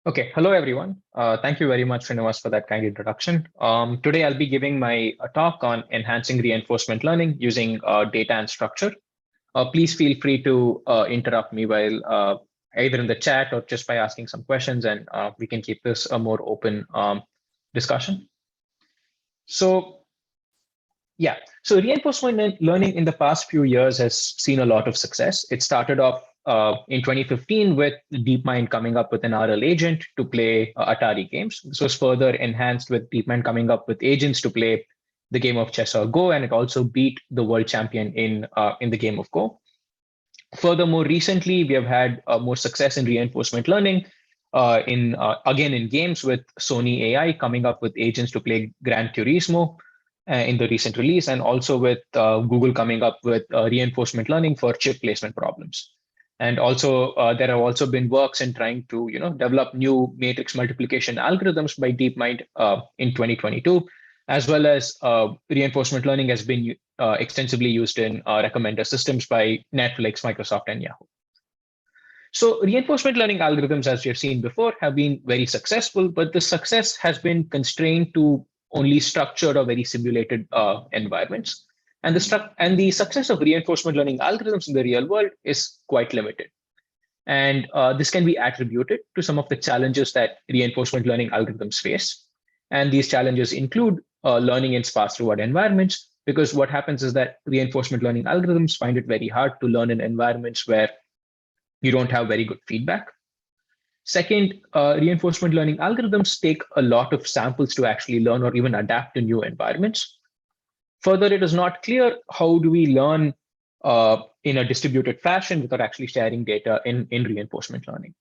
Okay, hello everyone. Thank you very much, Srinivas, for that kind introduction. Today I'll be giving my talk on enhancing reinforcement learning using data and structure. Please feel free to interrupt me while either in the chat or just by asking some questions, and we can keep this a more open discussion. So yeah, so reinforcement learning in the past few years has seen a lot of success. It started off in 2015 with DeepMind coming up with an RL agent to play Atari games. This was further enhanced with DeepMind coming up with agents to play the game of chess or Go, and it also beat the world champion in the game of Go. Furthermore, recently we have had more success in reinforcement learning again in games with Sony AI coming up with agents to play Gran Turismo in the recent release, and also with Google coming up with reinforcement learning for chip placement problems. And also, there have also been works in trying to, develop new matrix multiplication algorithms by DeepMind in 2022, as well as reinforcement learning has been extensively used in recommender systems by Netflix, Microsoft, and Yahoo. So reinforcement learning algorithms, as we have seen before, have been very successful, but the success has been constrained to only structured or very simulated environments. And the success of reinforcement learning algorithms in the real world is quite limited. And this can be attributed to some of the challenges that reinforcement learning algorithms face. And these challenges include learning in sparse reward environments, because what happens is that reinforcement learning algorithms find it very hard to learn in environments where you don't have very good feedback. Second, reinforcement learning algorithms take a lot of samples to actually learn or even adapt to new environments. Further, it is not clear how do we learn in a distributed fashion without actually sharing data in reinforcement learning.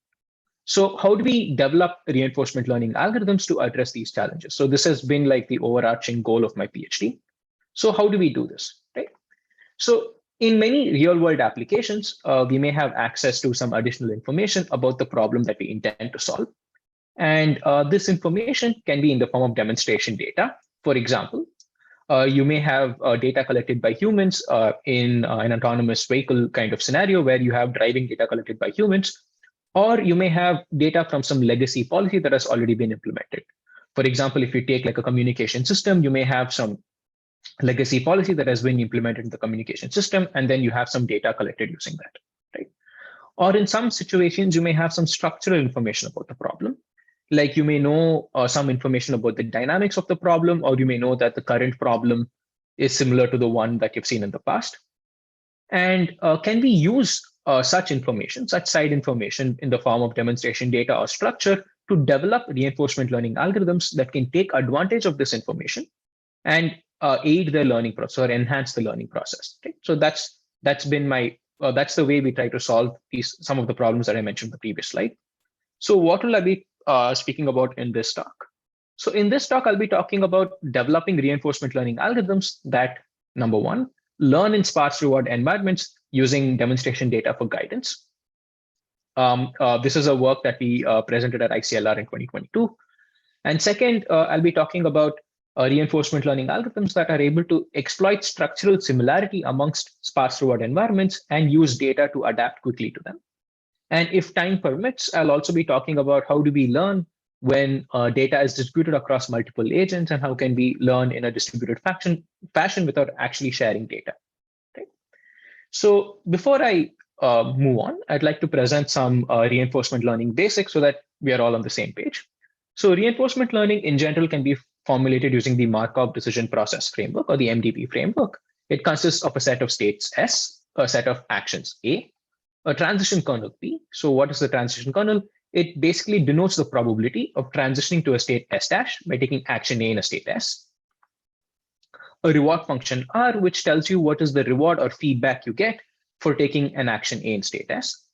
So how do we develop reinforcement learning algorithms to address these challenges? So this has been like the overarching goal of my PhD. So how do we do this, right? So in many real world applications, we may have access to some additional information about the problem that we intend to solve. And this information can be in the form of demonstration data. For example, you may have data collected by humans in an autonomous vehicle kind of scenario where you have driving data collected by humans, or you may have data from some legacy policy that has already been implemented. For example, if you take like a communication system, you may have some legacy policy that has been implemented in the communication system, and then you have some data collected using that, right? Or in some situations, you may have some structural information about the problem. Like you may know some information about the dynamics of the problem, or you may know that the current problem is similar to the one that you've seen in the past. And can we use such information, such side information in the form of demonstration data or structure to develop reinforcement learning algorithms that can take advantage of this information and aid the learning process or enhance the learning process? Okay? So that's been my that's the way we try to solve some of the problems that I mentioned in the previous slide. So what will I be speaking about in this talk? So in this talk, I'll be talking about developing reinforcement learning algorithms that, number one, learn in sparse reward environments using demonstration data for guidance. This is a work that we presented at ICLR in 2022. And second, I'll be talking about reinforcement learning algorithms that are able to exploit structural similarity amongst sparse reward environments and use data to adapt quickly to them. And if time permits, I'll also be talking about how do we learn when data is distributed across multiple agents, and how can we learn in a distributed fashion without actually sharing data. Okay? So before I move on, I'd like to present some reinforcement learning basics so that we are all on the same page. So reinforcement learning in general can be formulated using the Markov decision process framework, or the MDP framework. It consists of a set of states S, a set of actions A, a transition kernel P. So what is the transition kernel? It basically denotes the probability of transitioning to a state S dash by taking action A in a state S. A reward function R, which tells you what is the reward or feedback you get for taking an action A in state S.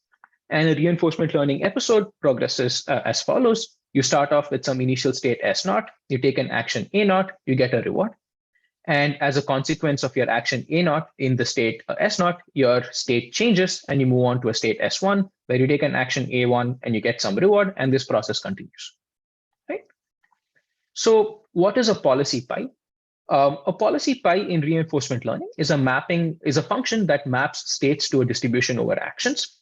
And a reinforcement learning episode progresses as follows. You start off with some initial state S naught, you take an action A naught, you get a reward. And as a consequence of your action A naught in the state S naught, your state changes and you move on to a state S1 where you take an action A1 and you get some reward, and this process continues. Right? So what is a policy pi? A policy pi in reinforcement learning is a function that maps states to a distribution over actions.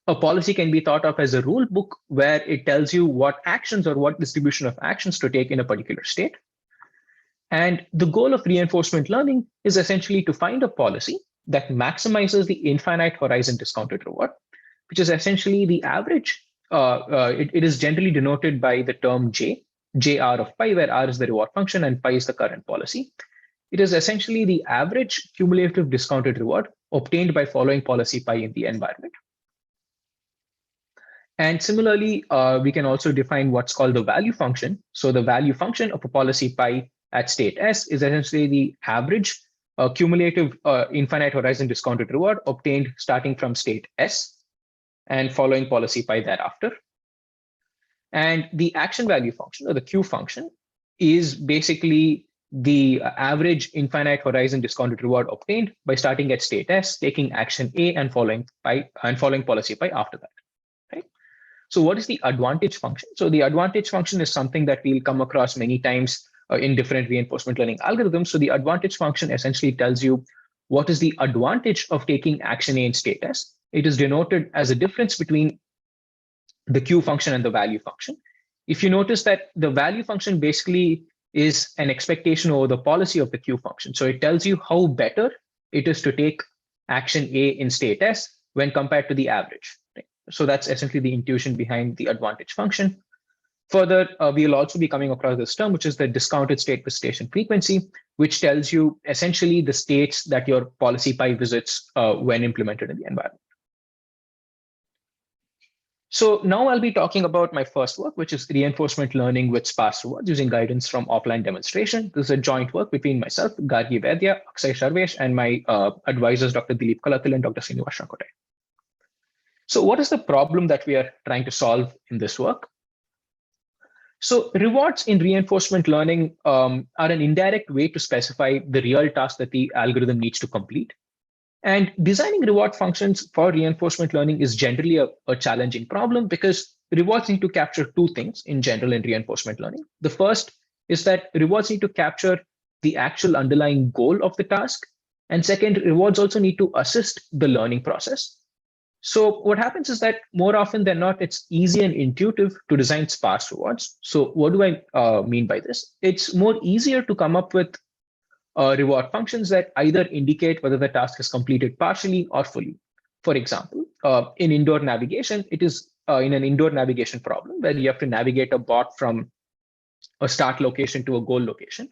A policy can be thought of as a rule book where it tells you what actions or what distribution of actions to take in a particular state. And the goal of reinforcement learning is essentially to find a policy that maximizes the infinite horizon discounted reward, which is essentially the average. It is generally denoted by the term J, JR of pi, where R is the reward function and pi is the current policy. It is essentially the average cumulative discounted reward obtained by following policy pi in the environment. And similarly, we can also define what's called the value function. So the value function of a policy pi at state S is essentially the average cumulative infinite horizon discounted reward obtained starting from state S and following policy pi thereafter. And the action value function, or the Q function, is basically the average infinite horizon discounted reward obtained by starting at state S, taking action A and following policy pi after that. Right? So what is the advantage function? So the advantage function is something that we'll come across many times in different reinforcement learning algorithms. So the advantage function essentially tells you what is the advantage of taking action A in state S. It is denoted as a difference between the Q function and the value function. If you notice that the value function basically is an expectation over the policy of the Q function. So it tells you how better it is to take action A in state S when compared to the average. Right? So that's essentially the intuition behind the advantage function. Further, we'll also be coming across this term, which is the discounted state visitation frequency, which tells you essentially the states that your policy pi visits when implemented in the environment. So now I'll be talking about my first work, which is reinforcement learning with sparse rewards using guidance from offline demonstration. This is a joint work between myself, Gargi Vaidya, Akshay Sharvesh, and my advisors, Dr. Dilip Kalathil and Dr. Srinivas Shakote. So what is the problem that we are trying to solve in this work? So rewards in reinforcement learning are an indirect way to specify the real task that the algorithm needs to complete. And designing reward functions for reinforcement learning is generally a challenging problem because rewards need to capture two things in general in reinforcement learning. The first is that rewards need to capture the actual underlying goal of the task. And second, rewards also need to assist the learning process. So what happens is that more often than not, it's easy and intuitive to design sparse rewards. So what do I mean by this? It's more easier to come up with reward functions that either indicate whether the task is completed partially or fully. For example, in indoor navigation, it is in an indoor navigation problem where you have to navigate a bot from a start location to a goal location.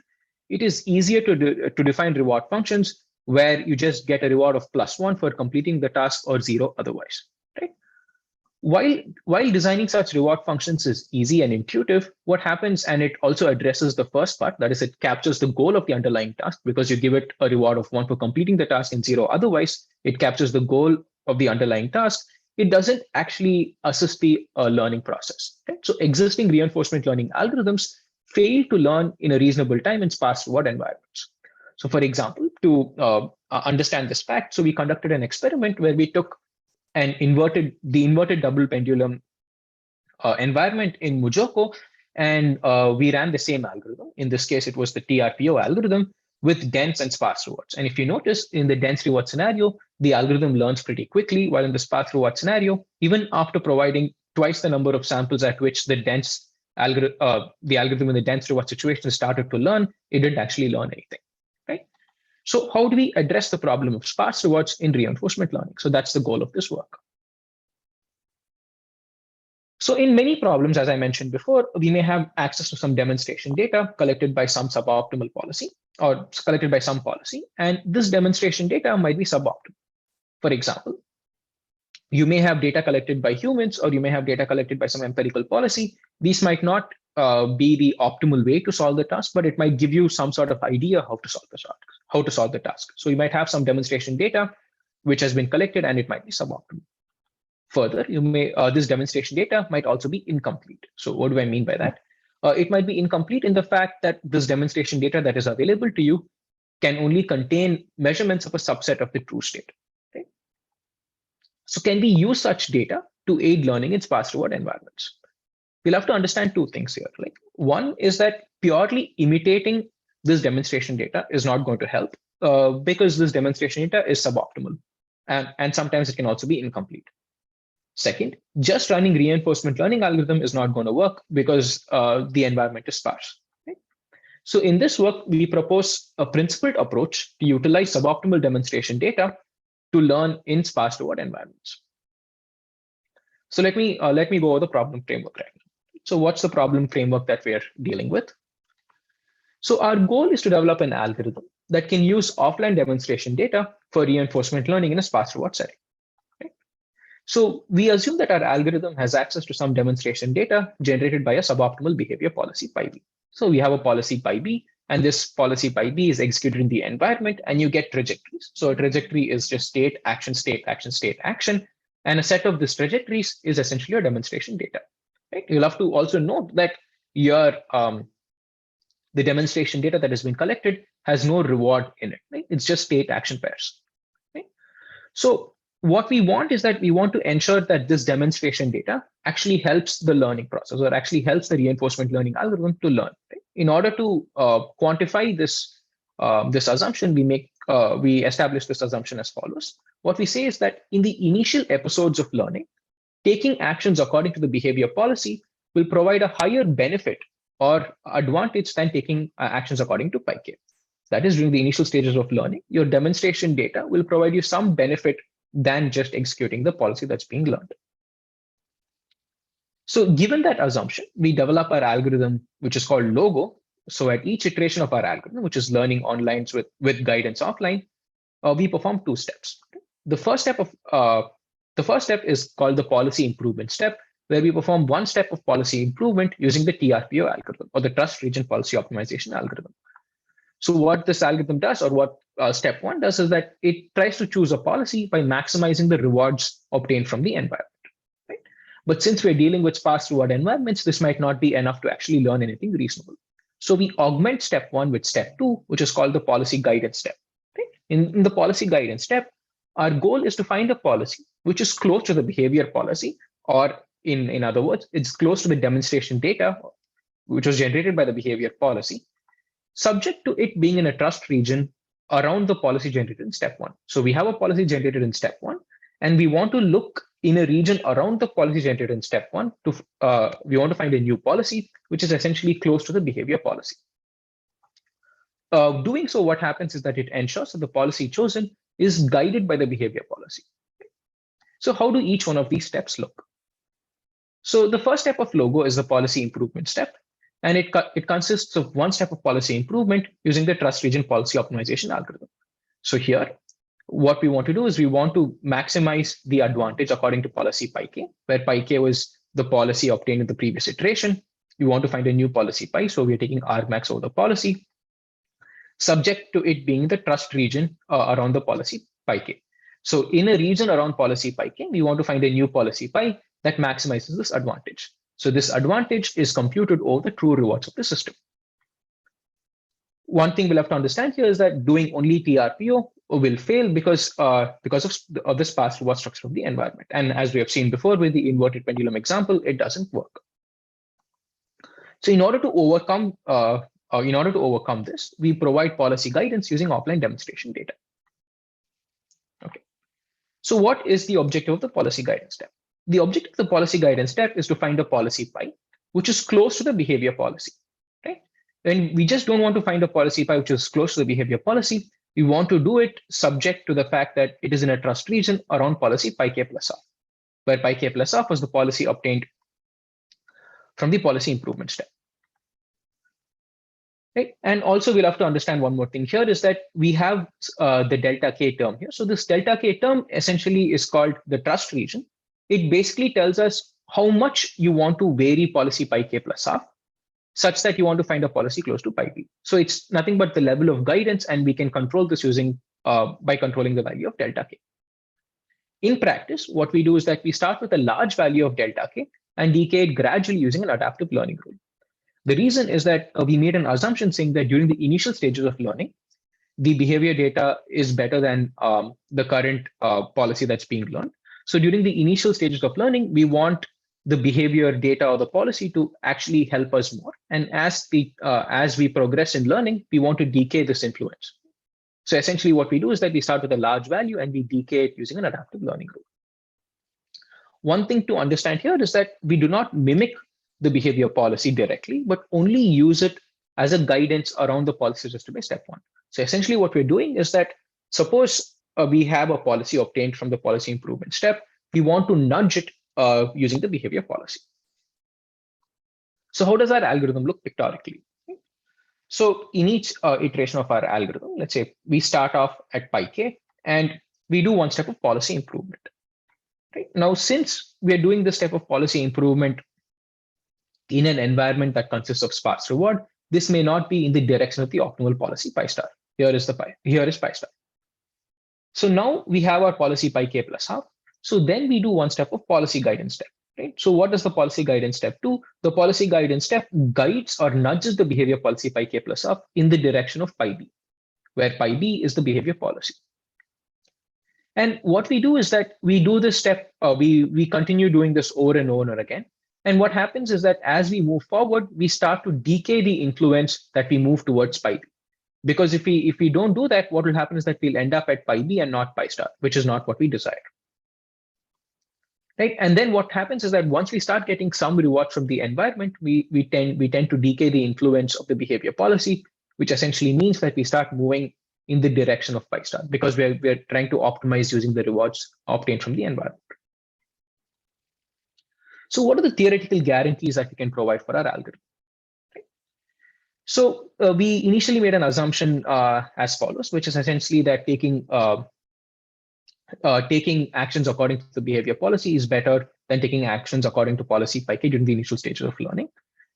It is easier to define reward functions where you just get a reward of +1 for completing the task or 0 otherwise. Right? While designing such reward functions is easy and intuitive, what happens, and it also addresses the first part, that is, it captures the goal of the underlying task because you give it a reward of 1 for completing the task and 0 otherwise, it captures the goal of the underlying task. It doesn't actually assist the learning process. Right? So existing reinforcement learning algorithms fail to learn in a reasonable time in sparse reward environments. So for example, to understand this fact, so we conducted an experiment where we took the inverted double pendulum environment in Mujoko, and we ran the same algorithm. In this case, it was the TRPO algorithm with dense and sparse rewards. And if you notice, in the dense reward scenario, the algorithm learns pretty quickly, while in the sparse reward scenario, even after providing twice the number of samples at which the algorithm in the dense reward situation started to learn, it didn't actually learn anything. Right? So how do we address the problem of sparse rewards in reinforcement learning? So that's the goal of this work. So in many problems, as I mentioned before, we may have access to some demonstration data collected by some suboptimal policy or collected by some policy, and this demonstration data might be suboptimal. For example, you may have data collected by humans or you may have data collected by some empirical policy. These might not be the optimal way to solve the task, but it might give you some sort of idea how to solve the task. So you might have some demonstration data which has been collected and it might be suboptimal. Further, this demonstration data might also be incomplete. So what do I mean by that? It might be incomplete in the fact that this demonstration data that is available to you can only contain measurements of a subset of the true state. Okay? So can we use such data to aid learning in sparse reward environments? We'll have to understand two things here. Like, one is that purely imitating this demonstration data is not going to help because this demonstration data is suboptimal, and sometimes it can also be incomplete. Second, just running reinforcement learning algorithm is not going to work because the environment is sparse. Right? So in this work, we propose a principled approach to utilize suboptimal demonstration data to learn in sparse reward environments. So let me go over the problem framework right now. So what's the problem framework that we're dealing with? So our goal is to develop an algorithm that can use offline demonstration data for reinforcement learning in a sparse reward setting. Right? So we assume that our algorithm has access to some demonstration data generated by a suboptimal behavior policy pi b. So we have a policy pi b, and this policy pi b is executed in the environment, and you get trajectories. So a trajectory is just state, action, state, action, state, action. And a set of these trajectories is essentially your demonstration data. Right? You'll have to also note that your the demonstration data that has been collected has no reward in it. Right? It's just state action pairs. Right? So what we want is that we want to ensure that this demonstration data actually helps the learning process or actually helps the reinforcement learning algorithm to learn. Right? In order to quantify this assumption, we establish this assumption as follows. What we say is that in the initial episodes of learning, taking actions according to the behavior policy will provide a higher benefit or advantage than taking actions according to pi k. That is, during the initial stages of learning, your demonstration data will provide you some benefit than just executing the policy that's being learned. So given that assumption, we develop our algorithm, which is called LOGO. So at each iteration of our algorithm, which is learning online with guidance offline, we perform two steps. The first step is called the policy improvement step, where we perform one step of policy improvement using the TRPO algorithm or the trust region policy optimization algorithm. So what this algorithm does, or what step one does, is that it tries to choose a policy by maximizing the rewards obtained from the environment. Right? But since we're dealing with sparse reward environments, this might not be enough to actually learn anything reasonable. So we augment step one with step two, which is called the policy guidance step. Right? In the policy guidance step, our goal is to find a policy which is close to the behavior policy, or in other words, it's close to the demonstration data which was generated by the behavior policy, subject to it being in a trust region around the policy generated in step one. So we have a policy generated in step one, and we want to look in a region around the policy generated in step one to we want to find a new policy which is essentially close to the behavior policy. Doing so, what happens is that it ensures that the policy chosen is guided by the behavior policy. So how do each one of these steps look? So the first step of LOGO is the policy improvement step, and it consists of one step of policy improvement using the trust region policy optimization algorithm. So here, what we want to do is we want to maximize the advantage according to policy pi k, where pi k was the policy obtained in the previous iteration. We want to find a new policy pi, so we're taking argmax over the policy, subject to it being the trust region around the policy pi k. So in a region around policy pi k, we want to find a new policy pi that maximizes this advantage. So this advantage is computed over the true rewards of the system. One thing we'll have to understand here is that doing only TRPO will fail because of the sparse reward structure of the environment. And as we have seen before with the inverted pendulum example, it doesn't work. So in order to overcome this, we provide policy guidance using offline demonstration data. Okay. So what is the objective of the policy guidance step? The objective of the policy guidance step is to find a policy pi which is close to the behavior policy. Right? And we just don't want to find a policy pi which is close to the behavior policy. We want to do it subject to the fact that it is in a trust region around policy pi k plus r, where pi k plus r was the policy obtained from the policy improvement step. Right? And also we'll have to understand one more thing here is that we have the delta k term here. So this delta k term essentially is called the trust region. It basically tells us how much you want to vary policy pi k plus r such that you want to find a policy close to pi b. So it's nothing but the level of guidance, and we can control this using by controlling the value of delta k. In practice, what we do is that we start with a large value of delta k and decay it gradually using an adaptive learning rule. The reason is that we made an assumption saying that during the initial stages of learning, the behavior data is better than the current policy that's being learned. So during the initial stages of learning, we want the behavior data or the policy to actually help us more. And as we progress in learning, we want to decay this influence. So essentially what we do is that we start with a large value and we decay it using an adaptive learning rule. one thing to understand here is that we do not mimic the behavior policy directly, but only use it as a guidance around the policy suggested by step one. So essentially what we're doing is that suppose we have a policy obtained from the policy improvement step, we want to nudge it using the behavior policy. So how does our algorithm look pictorically? So in each iteration of our algorithm, let's say we start off at pi k and we do one step of policy improvement. Right? Now, since we are doing this type of policy improvement in an environment that consists of sparse reward, this may not be in the direction of the optimal policy pi star. Here is pi star. So now we have our policy pi k plus half. So then we do one step of policy guidance step. Right? So what does the policy guidance step do? The policy guidance step guides or nudges the behavior policy pi k plus half in the direction of pi b, where pi b is the behavior policy. And what we do is that we do this step, we continue doing this over and over again. And what happens is that as we move forward, we start to decay the influence that we move towards pi b. Because if we don't do that, what will happen is that we'll end up at pi b and not pi star, which is not what we desire. Right? And then what happens is that once we start getting some reward from the environment, we tend to decay the influence of the behavior policy, which essentially means that we start moving in the direction of pi star because we're trying to optimize using the rewards obtained from the environment. So what are the theoretical guarantees that we can provide for our algorithm? Right? So we initially made an assumption as follows, which is essentially that taking actions according to the behavior policy is better than taking actions according to policy pi k during the initial stages of learning.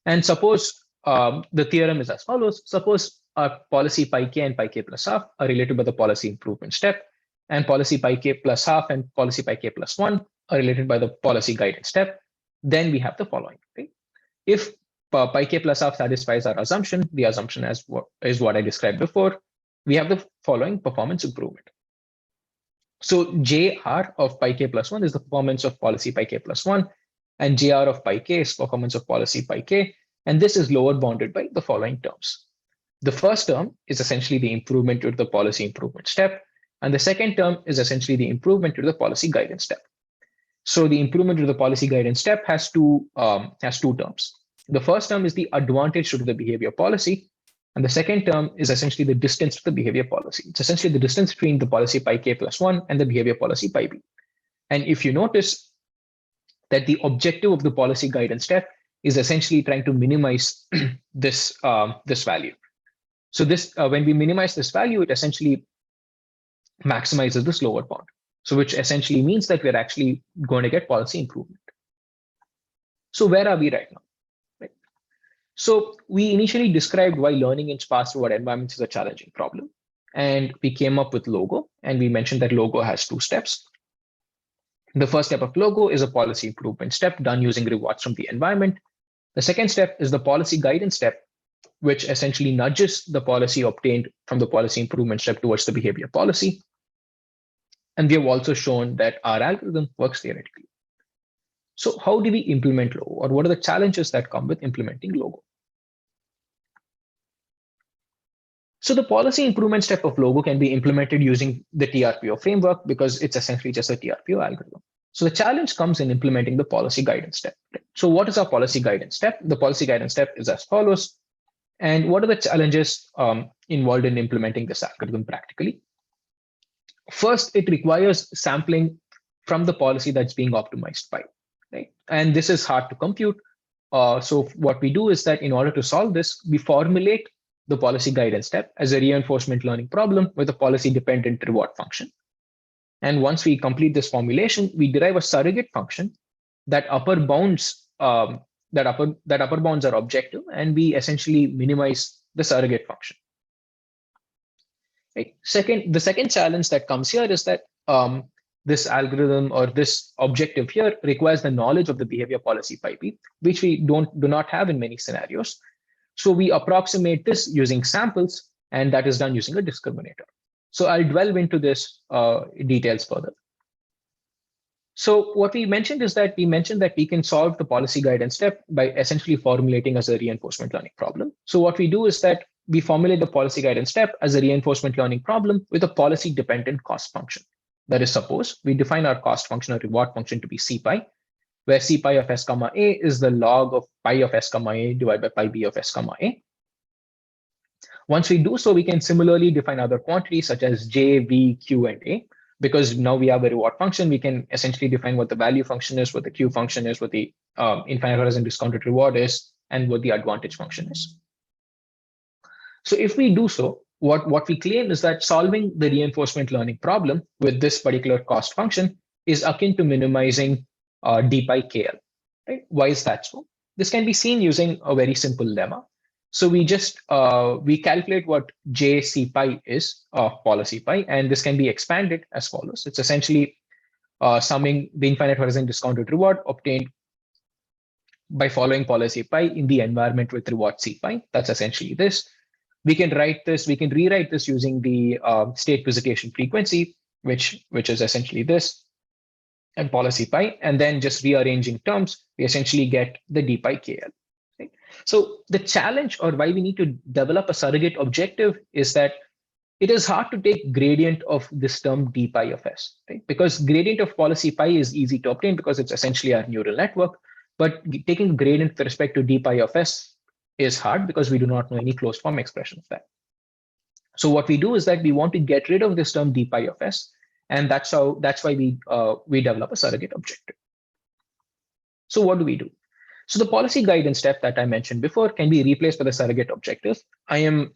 And suppose the theorem is as follows. Suppose our policy pi k and pi k plus half are related by the policy improvement step, and policy pi k plus half and policy pi k plus 1 are related by the policy guidance step. Then we have the following. Right? If pi k plus half satisfies our assumption, the assumption is what I described before, we have the following performance improvement. So JR of pi k plus 1 is the performance of policy pi k plus 1, and JR of pi k is performance of policy pi k, and this is lower bounded by the following terms. The first term is essentially the improvement to the policy improvement step, and the second term is essentially the improvement to the policy guidance step. So the improvement to the policy guidance step has two terms. The first term is the advantage to the behavior policy, and the second term is essentially the distance to the behavior policy. It's essentially the distance between the policy pi k plus 1 and the behavior policy pi b. And if you notice that the objective of the policy guidance step is essentially trying to minimize this value. So this when we minimize this value, it essentially maximizes this lower bound. So which essentially means that we're actually going to get policy improvement. So where are we right now? Right. So we initially described why learning in sparse reward environments is a challenging problem. And we came up with Logo, and we mentioned that Logo has two steps. The first step of Logo is a policy improvement step done using rewards from the environment. The second step is the policy guidance step, which essentially nudges the policy obtained from the policy improvement step towards the behavior policy. And we have also shown that our algorithm works theoretically. So how do we implement Logo, or what are the challenges that come with implementing Logo? So the policy improvement step of Logo can be implemented using the TRPO framework because it's essentially just a TRPO algorithm. So the challenge comes in implementing the policy guidance step. So what is our policy guidance step? The policy guidance step is as follows. And what are the challenges involved in implementing this algorithm practically? First, it requires sampling from the policy that's being optimized by, right? And this is hard to compute. So what we do is that in order to solve this, we formulate the policy guidance step as a reinforcement learning problem with a policy dependent reward function. And once we complete this formulation, we derive a surrogate function that upper bounds are objective, and we essentially minimize the surrogate function. Right. The second challenge that comes here is that this algorithm or this objective here requires the knowledge of the behavior policy pi b, which we do not have in many scenarios. So we approximate this using samples, and that is done using a discriminator. So I'll delve into this details further. So what we mentioned is that we can solve the policy guidance step by essentially formulating as a reinforcement learning problem. So what we do is that we formulate the policy guidance step as a reinforcement learning problem with a policy dependent cost function. That is, suppose we define our cost function or reward function to be C pi, where C pi of S comma A is the log of pi of S comma A divided by pi B of S comma A. Once we do so, we can similarly define other quantities such as J, V, Q, and A. Because now we have a reward function, we can essentially define what the value function is, what the Q function is, what the infinite horizon discounted reward is, and what the advantage function is. So if we do so, what we claim is that solving the reinforcement learning problem with this particular cost function is akin to minimizing d pi kl. Right? Why is that so? This can be seen using a very simple lemma. So we just we calculate what j c pi is of policy pi, and this can be expanded as follows. It's essentially summing the infinite horizon discounted reward obtained by following policy pi in the environment with reward c pi. That's essentially this. We can rewrite this using the state visitation frequency, which is essentially this, and policy pi, and then just rearranging terms, we essentially get the d pi kl. Right? So the challenge, or why we need to develop a surrogate objective, is that it is hard to take gradient of this term d pi of s, right? Because gradient of policy pi is easy to obtain because it's essentially our neural network, but taking gradient with respect to d pi of s is hard because we do not know any closed form expression of that. So what we do is that we want to get rid of this term d pi of s, and that's why we develop a surrogate objective. So what do we do? So the policy guidance step that I mentioned before can be replaced by the surrogate objective. I'm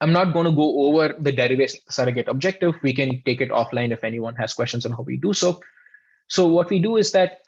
not going to go over the derivation of the surrogate objective. We can take it offline if anyone has questions on how we do so. So what we do is that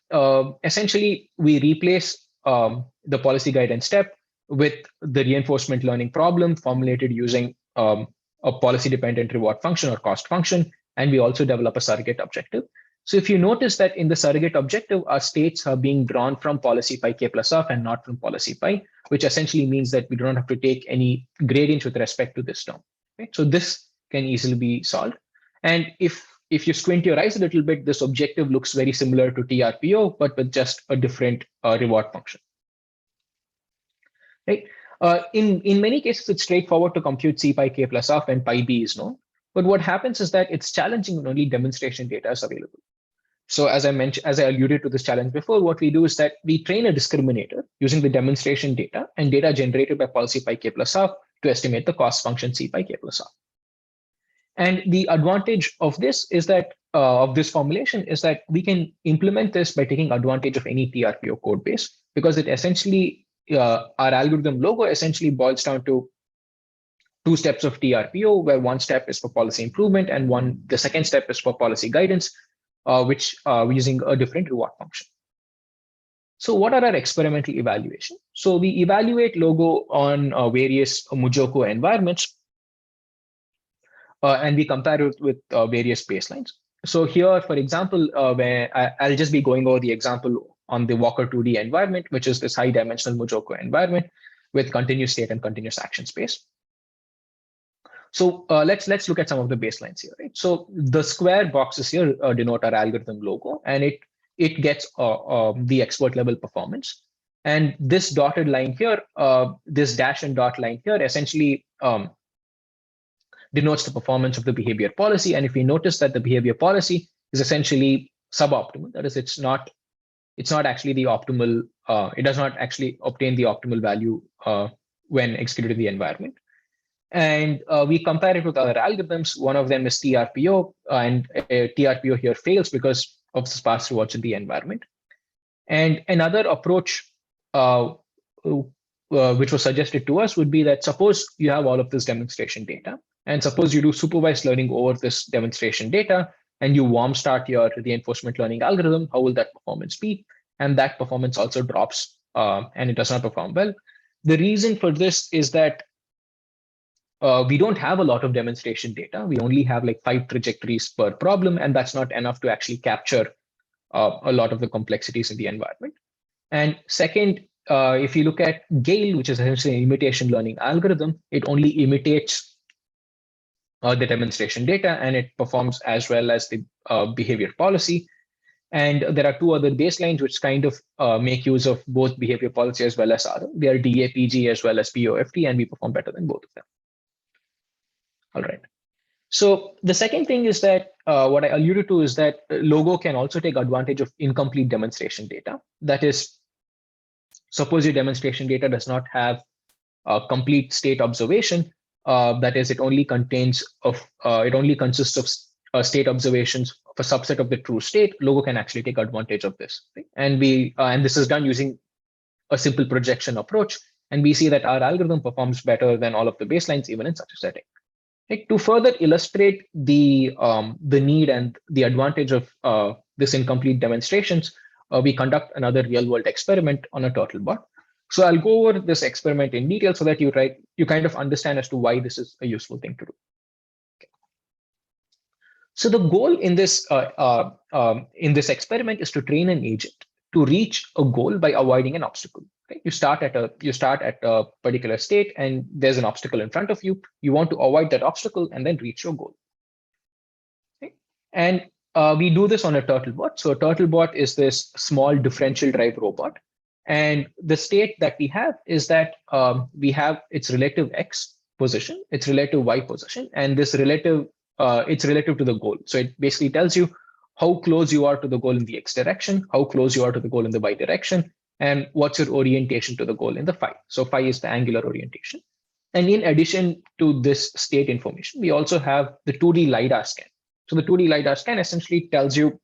essentially we replace the policy guidance step with the reinforcement learning problem formulated using a policy dependent reward function or cost function. And we also develop a surrogate objective. So if you notice that in the surrogate objective, our states are being drawn from policy pi k plus f and not from policy pi, which essentially means that we do not have to take any gradients with respect to this term. Okay? So this can easily be solved. And if you squint your eyes a little bit, this objective looks very similar to TRPO, but with just a different reward function. Right? In many cases, it's straightforward to compute C pi k plus f when pi b is known. But what happens is that it's challenging when only demonstration data is available. So as I alluded to this challenge before, what we do is that we train a discriminator using the demonstration data and data generated by policy pi k plus f to estimate the cost function C pi k plus f. And the advantage of this is that of this formulation is that we can implement this by taking advantage of any TRPO code base, because it essentially our algorithm logo essentially boils down to two steps of TRPO, where one step is for policy improvement and the second step is for policy guidance, which using a different reward function. So what are our experimental evaluations? So we evaluate logo on various Mujoko environments, and we compare it with various baselines. So here, for example, where I'll just be going over the example on the Walker 2D environment, which is this high dimensional Mujoko environment with continuous state and continuous action space. So let's look at some of the baselines here. Right? So the square boxes here denote our algorithm logo, and it gets the expert level performance. And this dotted line here, this dash and dot line here, essentially denotes the performance of the behavior policy. And if we notice that the behavior policy is essentially suboptimal, that is, it's not actually the optimal. It does not actually obtain the optimal value when executed in the environment. And we compare it with other algorithms. One of them is TRPO, and TRPO here fails because of the sparse rewards in the environment. And another approach which was suggested to us would be that suppose you have all of this demonstration data, and suppose you do supervised learning over this demonstration data, and you warm start your reinforcement learning algorithm, how will that performance be? And that performance also drops, and it does not perform well. The reason for this is that we don't have a lot of demonstration data. We only have like 5 trajectories per problem, and that's not enough to actually capture a lot of the complexities in the environment. And second, if you look at GAIL, which is essentially an imitation learning algorithm, it only imitates the demonstration data, and it performs as well as the behavior policy. And there are 2 other baselines which kind of make use of both behavior policy as well as other. They are DAPG as well as POFT, and we perform better than both of them. All right. So the second thing is that what I alluded to is that Logo can also take advantage of incomplete demonstration data. That is, suppose your demonstration data does not have a complete state observation. That is, it only consists of state observations of a subset of the true state. Logo can actually take advantage of this, right? And this is done using a simple projection approach. And we see that our algorithm performs better than all of the baselines, even in such a setting. Right? To further illustrate the need and the advantage of this incomplete demonstrations, we conduct another real-world experiment on a turtle bot. So I'll go over this experiment in detail so that you kind of understand as to why this is a useful thing to do. Okay. So the goal in this experiment is to train an agent to reach a goal by avoiding an obstacle. Okay? You start at a particular state, and there's an obstacle in front of you. You want to avoid that obstacle and then reach your goal. Okay? And we do this on a turtle bot. So a turtle bot is this small differential drive robot. And the state that we have is that we have its relative x position, its relative y position, and it's relative to the goal. So it basically tells you how close you are to the goal in the x direction, how close you are to the goal in the y direction, and what's your orientation to the goal in the phi. So phi is the angular orientation. And in addition to this state information, we also have the 2D LiDAR scan. So the 2D LiDAR scan essentially tells you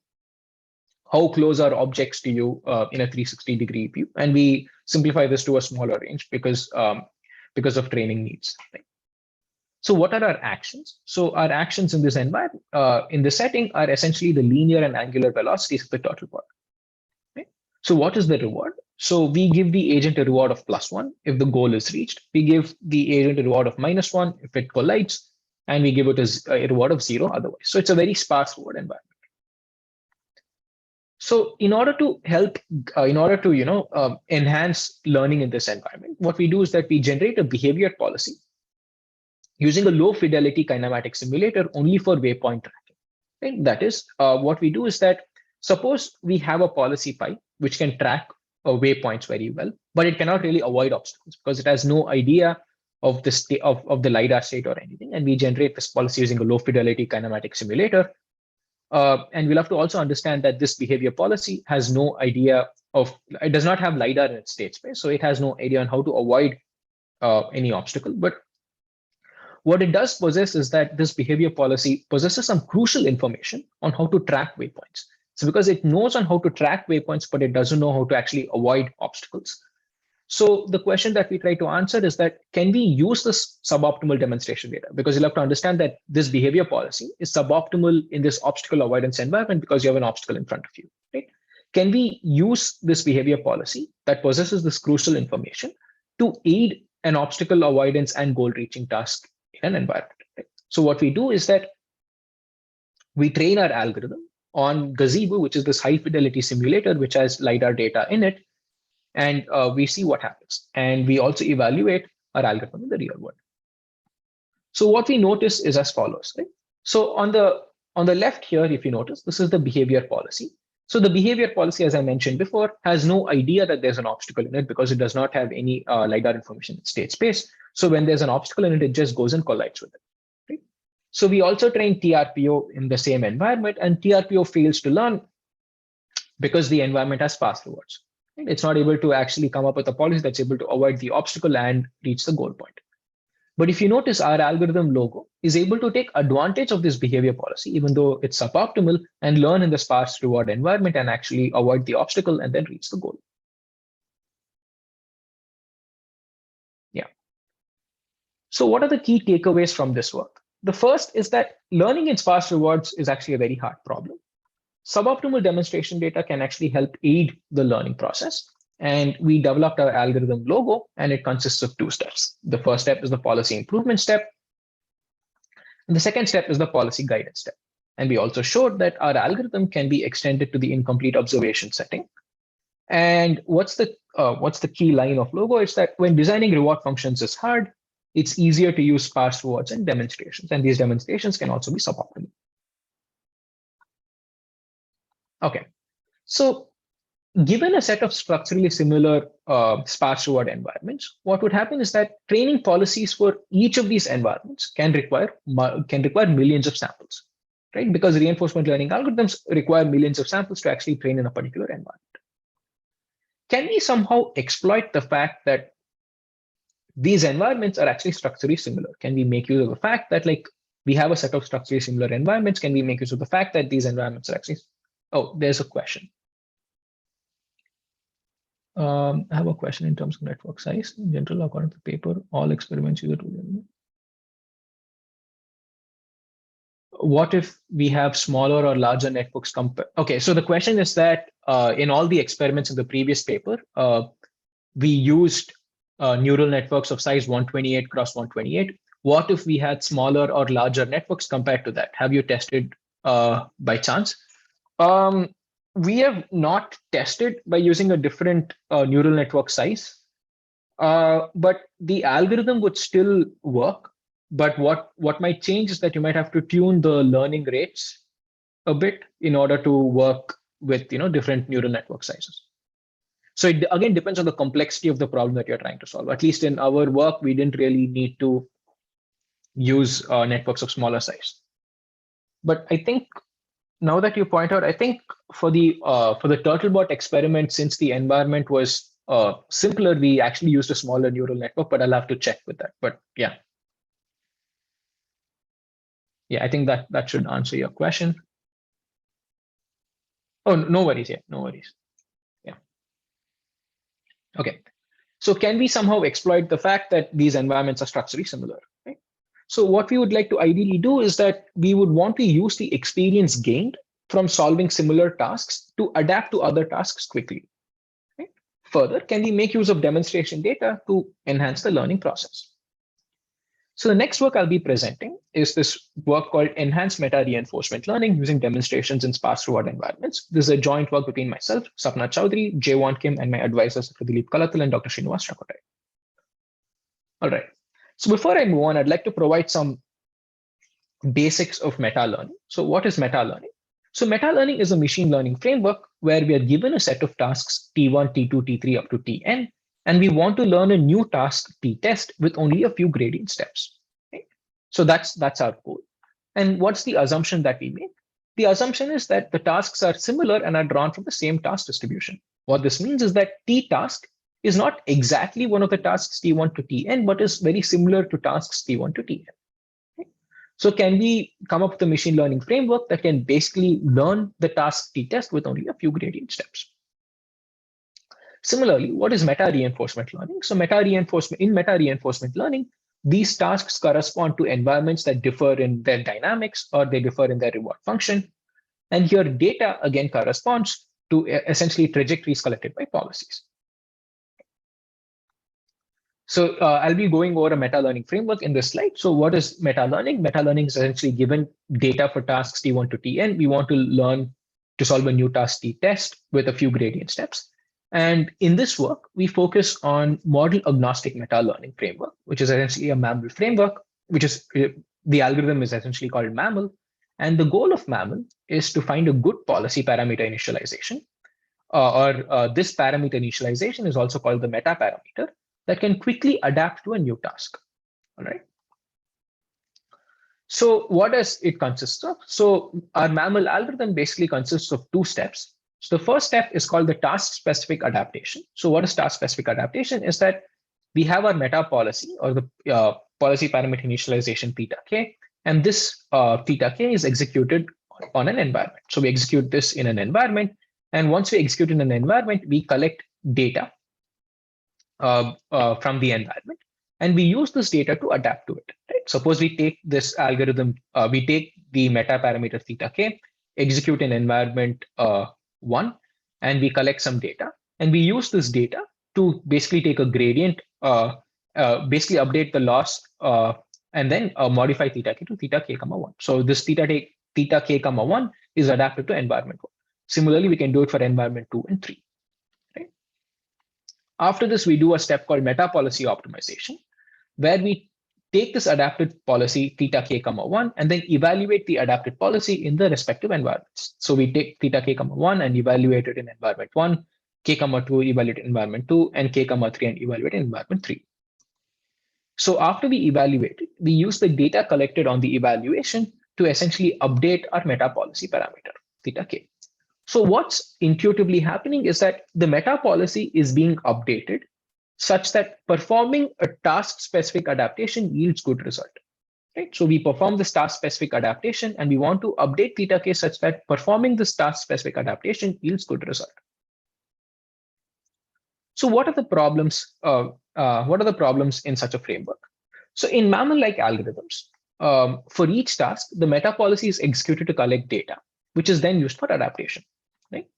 how close are objects to you in a 360-degree view. And we simplify this to a smaller range because of training needs. Right? So what are our actions? So our actions in this environment, in this setting, are essentially the linear and angular velocities of the turtle bot. Right? So what is the reward? So we give the agent a reward of +1 if the goal is reached. We give the agent a reward of -1 if it collides, and we give it a reward of 0 otherwise. So it's a very sparse reward environment. So in order to enhance learning in this environment, what we do is that we generate a behavior policy using a low fidelity kinematic simulator only for waypoint tracking. Right? That is, what we do is that suppose we have a policy pi which can track waypoints very well, but it cannot really avoid obstacles because it has no idea of the state of the LiDAR state or anything. And we generate this policy using a low fidelity kinematic simulator. And we'll have to also understand that this behavior policy has no idea it does not have LiDAR in its state space. So it has no idea on how to avoid any obstacle. But what it does possess is that this behavior policy possesses some crucial information on how to track waypoints. So because it knows on how to track waypoints, but it doesn't know how to actually avoid obstacles. So the question that we try to answer is that, can we use this suboptimal demonstration data? Because you'll have to understand that this behavior policy is suboptimal in this obstacle avoidance environment because you have an obstacle in front of you, right? Can we use this behavior policy that possesses this crucial information to aid an obstacle avoidance and goal reaching task in an environment? Right? So what we do is that we train our algorithm on Gazebo, which is this high fidelity simulator, which has LiDAR data in it. And we see what happens. And we also evaluate our algorithm in the real world. So what we notice is as follows, right? So on the left here, if you notice, this is the behavior policy. So the behavior policy, as I mentioned before, has no idea that there's an obstacle in it because it does not have any LiDAR information in state space. So when there's an obstacle in it, it just goes and collides with it. Right? So we also train TRPO in the same environment, and TRPO fails to learn because the environment has fast rewards. It's not able to actually come up with a policy that's able to avoid the obstacle and reach the goal point. But if you notice, our algorithm Logo is able to take advantage of this behavior policy, even though it's suboptimal, and learn in the sparse reward environment and actually avoid the obstacle and then reach the goal. Yeah. So what are the key takeaways from this work? The first is that learning in sparse rewards is actually a very hard problem. Suboptimal demonstration data can actually help aid the learning process. And we developed our algorithm Logo, and it consists of 2 steps. The first step is the policy improvement step. And the second step is the policy guidance step. And we also showed that our algorithm can be extended to the incomplete observation setting. And what's the key line of Logo? It's that when designing reward functions is hard, it's easier to use sparse rewards and demonstrations. And these demonstrations can also be suboptimal. Okay, so given a set of structurally similar sparse reward environments, what would happen is that training policies for each of these environments can require millions of samples, right? Because reinforcement learning algorithms require millions of samples to actually train in a particular environment. Can we somehow exploit the fact that these environments are actually structurally similar? Can we make use of the fact that like we have a set of structurally similar environments? Can we make use of the fact that these environments are actually? Oh, there's a question. I have a question in terms of network size. In general, according to the paper, all experiments use a tool. What if we have smaller or larger networks Okay, so the question is that in all the experiments in the previous paper, we used neural networks of size 128 cross 128. What if we had smaller or larger networks compared to that? Have you tested by chance? We have not tested by using a different neural network size, but the algorithm would still work. But what might change is that you might have to tune the learning rates a bit in order to work with different neural network sizes. So it again depends on the complexity of the problem that you're trying to solve. At least in our work, we didn't really need to use networks of smaller size. But I think now that you point out, I think for the Turtlebot experiment, since the environment was simpler, we actually used a smaller neural network, but I'll have to check with that. But yeah. Yeah, I think that should answer your question. Oh, no worries. Yeah, no worries. Yeah. Okay. So can we somehow exploit the fact that these environments are structurally similar? Right? So what we would like to ideally do is that we would want to use the experience gained from solving similar tasks to adapt to other tasks quickly. Right? Further, can we make use of demonstration data to enhance the learning process? So the next work I'll be presenting is this work called Enhanced Meta-Reinforcement Learning using demonstrations in sparse reward environments. This is a joint work between myself, Sapna Chowdhury, Jaewon Kim, and my advisors, Dr. Dilip Kalathil and Dr. Srinivas Chakotai. All right. So before I move on, I'd like to provide some basics of meta-learning. So what is meta-learning? So meta-learning is a machine learning framework where we are given a set of tasks T1, T2, T3 up to Tn, and we want to learn a new task t-test with only a few gradient steps. Okay? So that's our goal. And what's the assumption that we make? The assumption is that the tasks are similar and are drawn from the same task distribution. What this means is that T task is not exactly one of the tasks T1 to Tn, but is very similar to tasks T1 to Tn. Okay? So can we come up with a machine learning framework that can basically learn the task t-test with only a few gradient steps? Similarly, what is meta-reinforcement learning? So meta-reinforcement learning, these tasks correspond to environments that differ in their dynamics or they differ in their reward function. And here data again corresponds to essentially trajectories collected by policies. So I'll be going over a meta-learning framework in this slide. So what is meta-learning? Meta-learning is essentially given data for tasks T1 to Tn. We want to learn to solve a new task T-test with a few gradient steps. And in this work, we focus on model-agnostic meta-learning framework, which is essentially a MAML framework, which is the algorithm is essentially called MAML. And the goal of MAML is to find a good policy parameter initialization, this parameter initialization is also called the meta parameter that can quickly adapt to a new task. All right. So what does it consist of? So our MAML algorithm basically consists of two steps. So the first step is called the task-specific adaptation. So what is task-specific adaptation is that we have our meta policy or the policy parameter initialization theta k, and this theta k is executed on an environment. So we execute this in an environment, and once we execute in an environment, we collect data from the environment, and we use this data to adapt to it. Right? Suppose we take this algorithm, we take the meta parameter theta k, execute an environment 1, and we collect some data, and we use this data to basically take a gradient, basically update the loss, and then modify theta k to theta k comma 1. So this theta k comma 1 is adapted to environment 1. Similarly, we can do it for environment 2 and 3. Right? After this, we do a step called meta policy optimization, where we take this adapted policy theta k comma 1 and then evaluate the adapted policy in the respective environments. So we take theta k comma 1 and evaluate it in environment 1, k comma 2 evaluate environment 2, and k comma 3 and evaluate environment 3. So after we evaluate it, we use the data collected on the evaluation to essentially update our meta policy parameter, theta k. So what's intuitively happening is that the meta policy is being updated such that performing a task-specific adaptation yields good result. Right? So we perform this task-specific adaptation, and we want to update theta k such that performing this task-specific adaptation yields good result. So what are the problems? What are the problems in such a framework? So in mammal-like algorithms, for each task, the meta policy is executed to collect data, which is then used for adaptation. Right?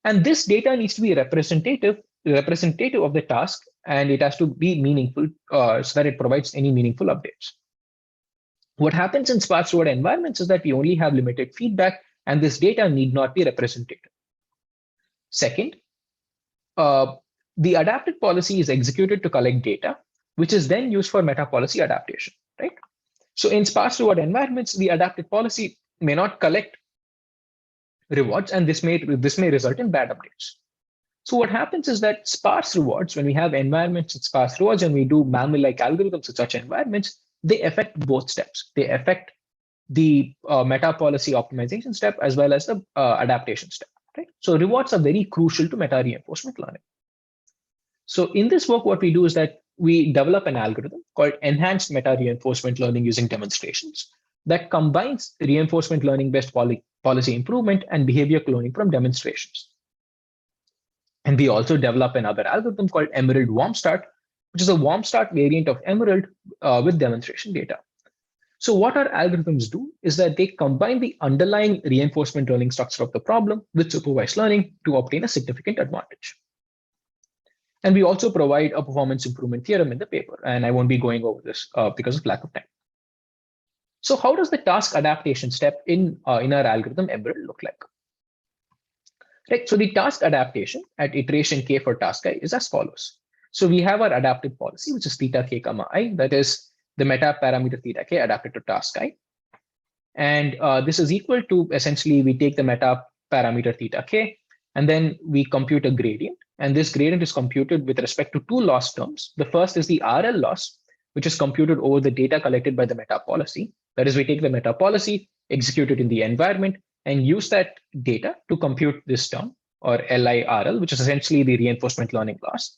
And this data needs to be representative of the task, and it has to be meaningful so that it provides any meaningful updates. What happens in sparse reward environments is that we only have limited feedback, and this data need not be representative. Second, the adapted policy is executed to collect data, which is then used for meta policy adaptation, right? So in sparse reward environments, the adapted policy may not collect rewards, and this may result in bad updates. So what happens is that sparse rewards, when we have environments with sparse rewards and we do mammal-like algorithms with such environments, they affect both steps. They affect the meta policy optimization step as well as the adaptation step. Right? So rewards are very crucial to meta reinforcement learning. So in this work, what we do is that we develop an algorithm called enhanced meta reinforcement learning using demonstrations that combines reinforcement learning based policy improvement and behavior cloning from demonstrations. And we also develop another algorithm called Emerald Warm Start, which is a warm start variant of Emerald with demonstration data. So what our algorithms do is that they combine the underlying reinforcement learning structure of the problem with supervised learning to obtain a significant advantage. And we also provide a performance improvement theorem in the paper, and I won't be going over this because of lack of time. So how does the task adaptation step in our algorithm Emerald look like? Right, so the task adaptation at iteration k for task I is as follows. So we have our adaptive policy, which is theta k comma I, that is the meta parameter theta k adapted to task I. And this is equal to, essentially, we take the meta parameter theta k, and then we compute a gradient. And this gradient is computed with respect to two loss terms. The first is the RL loss, which is computed over the data collected by the meta policy. That is, we take the meta policy, execute it in the environment, and use that data to compute this term, or LIRL, which is essentially the reinforcement learning loss.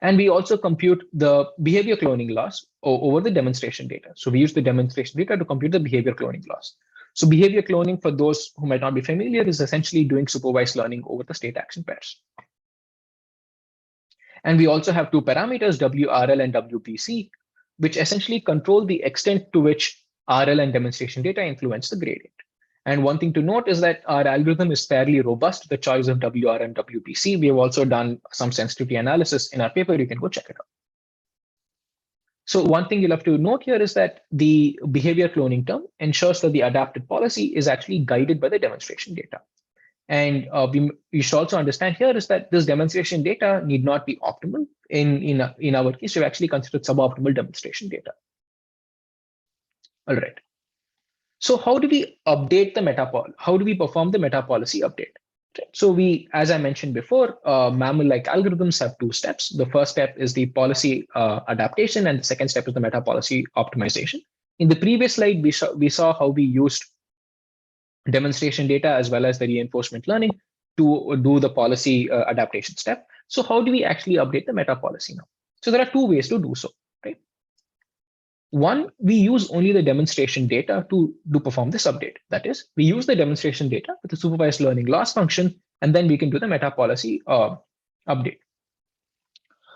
And we also compute the behavior cloning loss over the demonstration data. So we use the demonstration data to compute the behavior cloning loss. So behavior cloning, for those who might not be familiar, is essentially doing supervised learning over the state action pairs. And we also have two parameters, WRL and WPC, which essentially control the extent to which RL and demonstration data influence the gradient. And one thing to note is that our algorithm is fairly robust, the choice of WR and WPC. We have also done some sensitivity analysis in our paper. You can go check it out. So one thing you'll have to note here is that the behavior cloning term ensures that the adapted policy is actually guided by the demonstration data. And we should also understand here is that this demonstration data need not be optimal. In our case, we've actually considered suboptimal demonstration data. All right. So how do we update the how do we perform the meta policy update? So we, as I mentioned before, mammal-like algorithms have two steps. The first step is the policy adaptation, and the second step is the meta policy optimization. In the previous slide, we saw how we used demonstration data as well as the reinforcement learning to do the policy adaptation step. So how do we actually update the meta policy now? So there are two ways to do so. One, we use only the demonstration data to perform this update. That is, we use the demonstration data with the supervised learning loss function, and then we can do the meta policy update.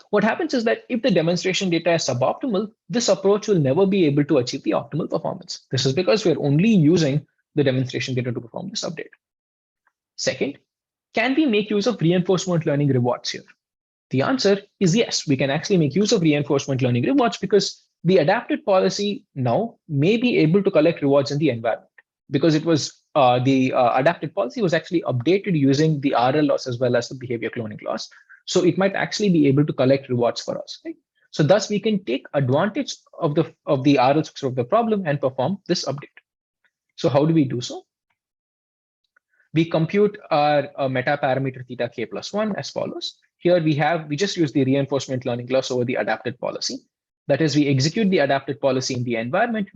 What happens is that if the demonstration data is suboptimal, this approach will never be able to achieve the optimal performance. This is because we're only using the demonstration data to perform this update. Second, can we make use of reinforcement learning rewards here? The answer is yes, we can actually make use of reinforcement learning rewards because the adapted policy now may be able to collect rewards in the environment because it was the adapted policy was actually updated using the RL loss as well as the behavior cloning loss. So it might actually be able to collect rewards for us. Right? So thus we can take advantage of the RL structure of the problem and perform this update. So how do we do so? we compute our meta parameter theta k plus 1 as follows. Here we just use the reinforcement learning loss over the adapted policy. That is, we execute the adapted policy in the environment,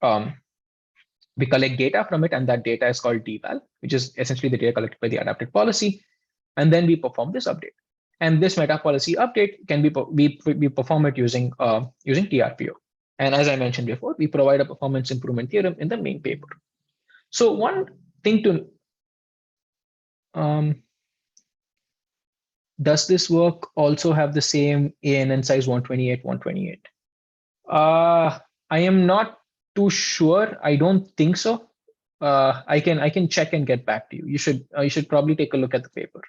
um, we collect data from it, and that data is called dval, which is essentially the data collected by the adapted policy. And then we perform this update. And this meta policy update can be we perform it using using TRPO. And as I mentioned before, we provide a performance improvement theorem in the main paper. So one thing to does this work also have the same ANN size 128, 128? I am not too sure. I don't think so. I can check and get back to you. You should probably take a look at the paper.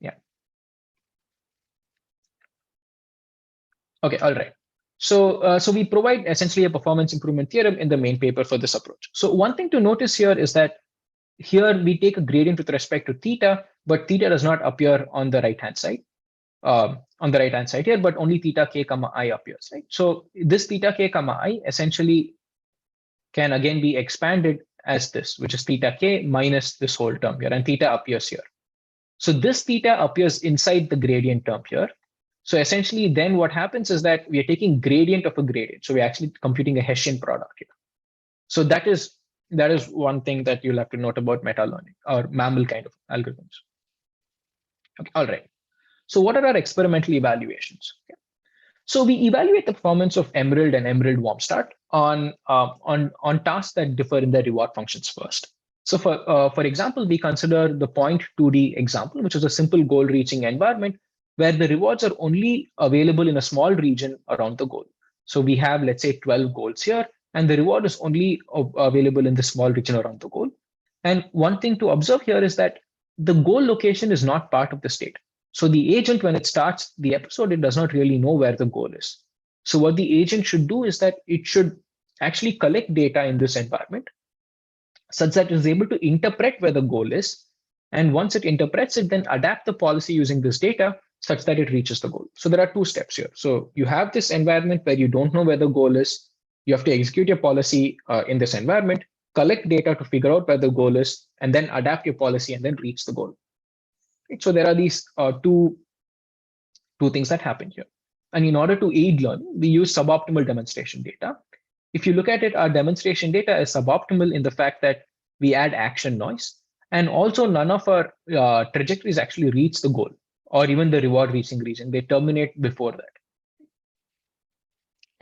Yeah. Okay. All right. So we provide essentially a performance improvement theorem in the main paper for this approach. So one thing to notice here is that here we take a gradient with respect to theta, but theta does not appear on the right hand side. On the right hand side here, but only theta k comma I appears, right? So this theta k comma I essentially can again be expanded as this, which is theta k minus this whole term here, and theta appears here. So this theta appears inside the gradient term here. So essentially then what happens is that we are taking gradient of a gradient. So we're actually computing a Hessian product here. So that is one thing that you'll have to note about meta learning or MAML kind of algorithms. Okay, all right. So what are our experimental evaluations? Okay. So we evaluate the performance of Emerald and Emerald warm start on tasks that differ in their reward functions first. So for example, we consider the point 2D example, which is a simple goal reaching environment where the rewards are only available in a small region around the goal. So we have, let's say, 12 goals here, and the reward is only available in the small region around the goal. And one thing to observe here is that the goal location is not part of the state. So the agent, when it starts the episode, it does not really know where the goal is. So what the agent should do is that it should actually collect data in this environment such that it is able to interpret where the goal is. And once it interprets it, then adapt the policy using this data such that it reaches the goal. So there are two steps here. So you have this environment where you don't know where the goal is. You have to execute your policy in this environment, collect data to figure out where the goal is, and then adapt your policy and then reach the goal. So there are these two things that happen here. And in order to aid learning, we use suboptimal demonstration data. If you look at it, our demonstration data is suboptimal in the fact that we add action noise. And also none of our trajectories actually reach the goal or even the reward reaching region. They terminate before that.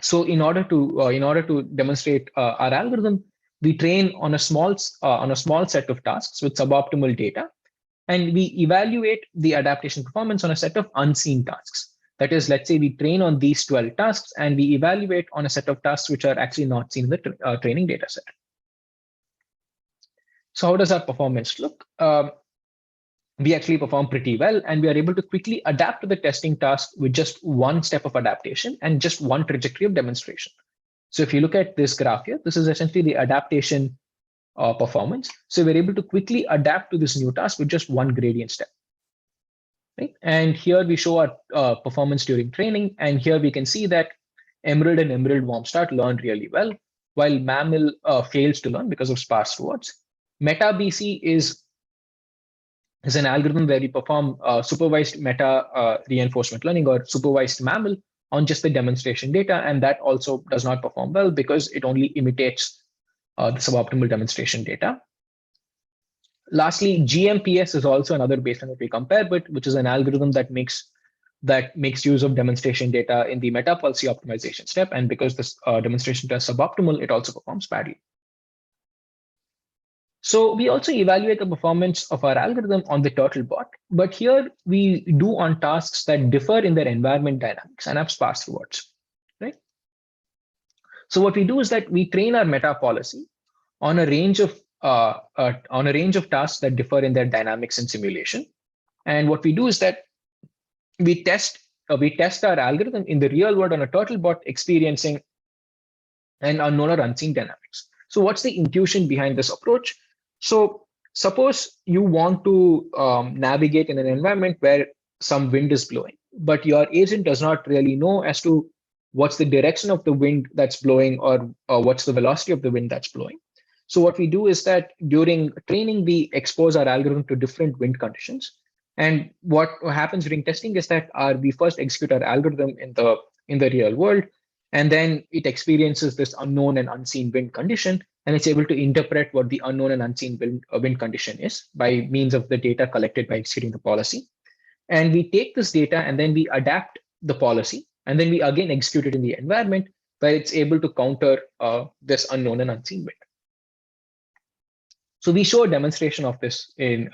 So in order to demonstrate our algorithm, we train on a small set of tasks with suboptimal data. And we evaluate the adaptation performance on a set of unseen tasks. That is, let's say we train on these 12 tasks and we evaluate on a set of tasks which are actually not seen in the training data set. So how does our performance look? We actually perform pretty well, and we are able to quickly adapt to the testing task with just one step of adaptation and just one trajectory of demonstration. So if you look at this graph here, this is essentially the adaptation performance. So we're able to quickly adapt to this new task with just one gradient step. Right? And here we show our performance during training. And here we can see that Emerald and Emerald warm start learn really well, while MAML fails to learn because of sparse rewards. MetaBC is an algorithm where we perform supervised meta reinforcement learning or supervised MAML on just the demonstration data. And that also does not perform well because it only imitates the suboptimal demonstration data. Lastly, GMPS is also another baseline that we compare with, which is an algorithm that makes use of demonstration data in the meta policy optimization step. And because this demonstration data is suboptimal, it also performs badly. So we also evaluate the performance of our algorithm on the Turtlebot, but here we do on tasks that differ in their environment dynamics and have sparse rewards, right? So what we do is that we train our meta policy on a range of tasks that differ in their dynamics and simulation. And what we do is that we test our algorithm in the real world on a Turtlebot experiencing an unknown or unseen dynamics. So what's the intuition behind this approach? So suppose you want to navigate in an environment where some wind is blowing, but your agent does not really know as to what's the direction of the wind that's blowing or what's the velocity of the wind that's blowing. So what we do is that during training, we expose our algorithm to different wind conditions. And what happens during testing is that we first execute our algorithm in the real world, and then it experiences this unknown and unseen wind condition, and it's able to interpret what the unknown and unseen wind condition is by means of the data collected by executing the policy. And we take this data and then we adapt the policy, and then we again execute it in the environment where it's able to counter this unknown and unseen wind. So we show a demonstration of this in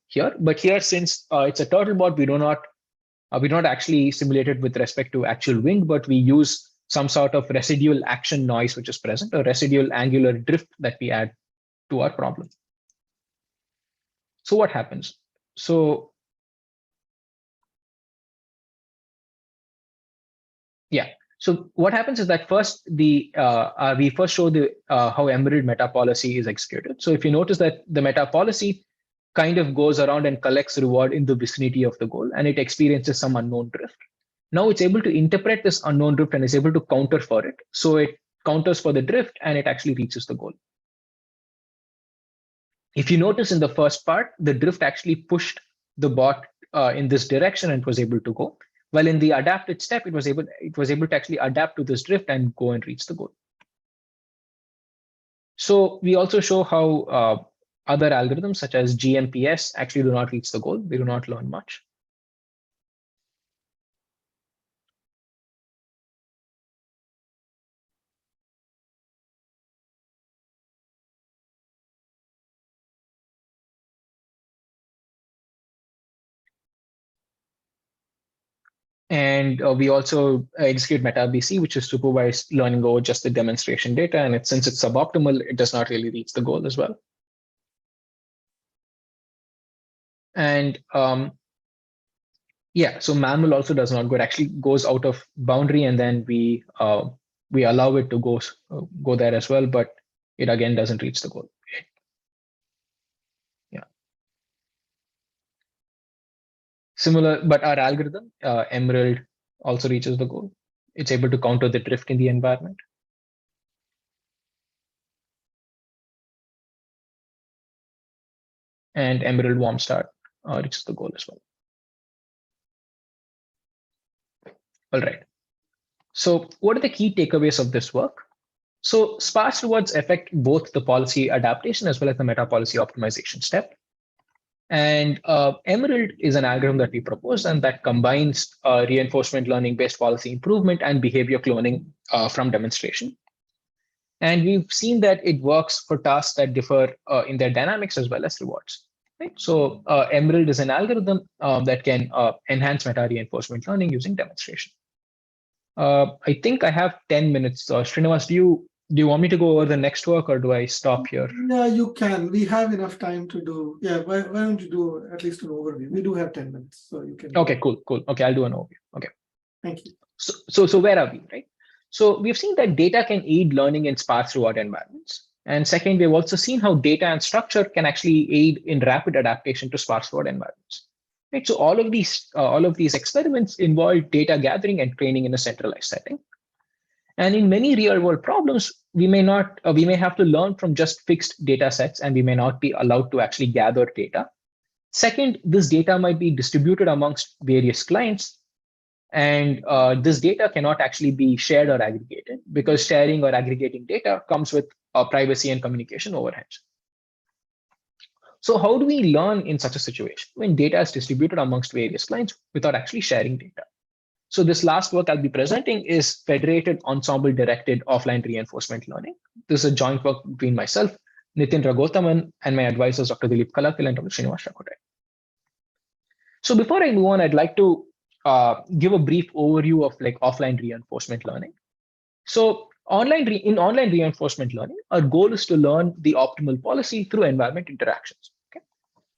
here, but here, since it's a turtle bot, we don't actually simulate it with respect to actual wind, but we use some sort of residual action noise which is present, or residual angular drift that we add to our problem. So what happens? So yeah. So what happens is that first we first show the how Emerald meta policy is executed. So if you notice that the meta policy kind of goes around and collects reward in the vicinity of the goal, and it experiences some unknown drift. Now it's able to interpret this unknown drift and is able to counter for it. So it counters for the drift and it actually reaches the goal. If you notice in the first part, the drift actually pushed the bot in this direction and was able to go. While in the adapted step, it was able to actually adapt to this drift and go and reach the goal. So we also show how other algorithms such as GMPS actually do not reach the goal. They do not learn much. And we also execute MetaBC, which is supervised learning over just the demonstration data. And since it's suboptimal, it does not really reach the goal as well. And yeah, so manual also does not go. It actually goes out of boundary, and then we allow it to go there as well, but it again doesn't reach the goal. Yeah. Similar, but our algorithm, Emerald, also reaches the goal. It's able to counter the drift in the environment. And Emerald Warm Start reaches the goal as well. All right. So what are the key takeaways of this work? So sparse rewards affect both the policy adaptation as well as the meta policy optimization step. And Emerald is an algorithm that we propose, and that combines reinforcement learning based policy improvement and behavior cloning from demonstration. And we've seen that it works for tasks that differ in their dynamics as well as rewards. Right? So Emerald is an algorithm that can enhance meta reinforcement learning using demonstration. I think I have 10 minutes. Srinivas, do you want me to go over the next work, or do I stop here? Yeah, you can. We have enough time to do. Yeah, why don't you do at least an overview? We do have 10 minutes, so you can. Okay, cool. Okay, I'll do an overview. Okay. Thank you. So where are we, right? So we've seen that data can aid learning in sparse reward environments. And second, we've also seen how data and structure can actually aid in rapid adaptation to sparse reward environments. Right? So all of these experiments involve data gathering and training in a centralized setting. And in many real-world problems, we may have to learn from just fixed data sets, and we may not be allowed to actually gather data. Second, this data might be distributed amongst various clients, and this data cannot actually be shared or aggregated, because sharing or aggregating data comes with privacy and communication overheads. So how do we learn in such a situation when data is distributed amongst various clients without actually sharing data? So this last work I'll be presenting is federated ensemble directed offline reinforcement learning. This is a joint work between myself, Nitin Raghotaman, and my advisors, Dr. Dilip Kalakil and Dr. Srinivas Rakote. So before I move on, I'd like to give a brief overview of like offline reinforcement learning. So in online reinforcement learning, our goal is to learn the optimal policy through environment interactions. Okay?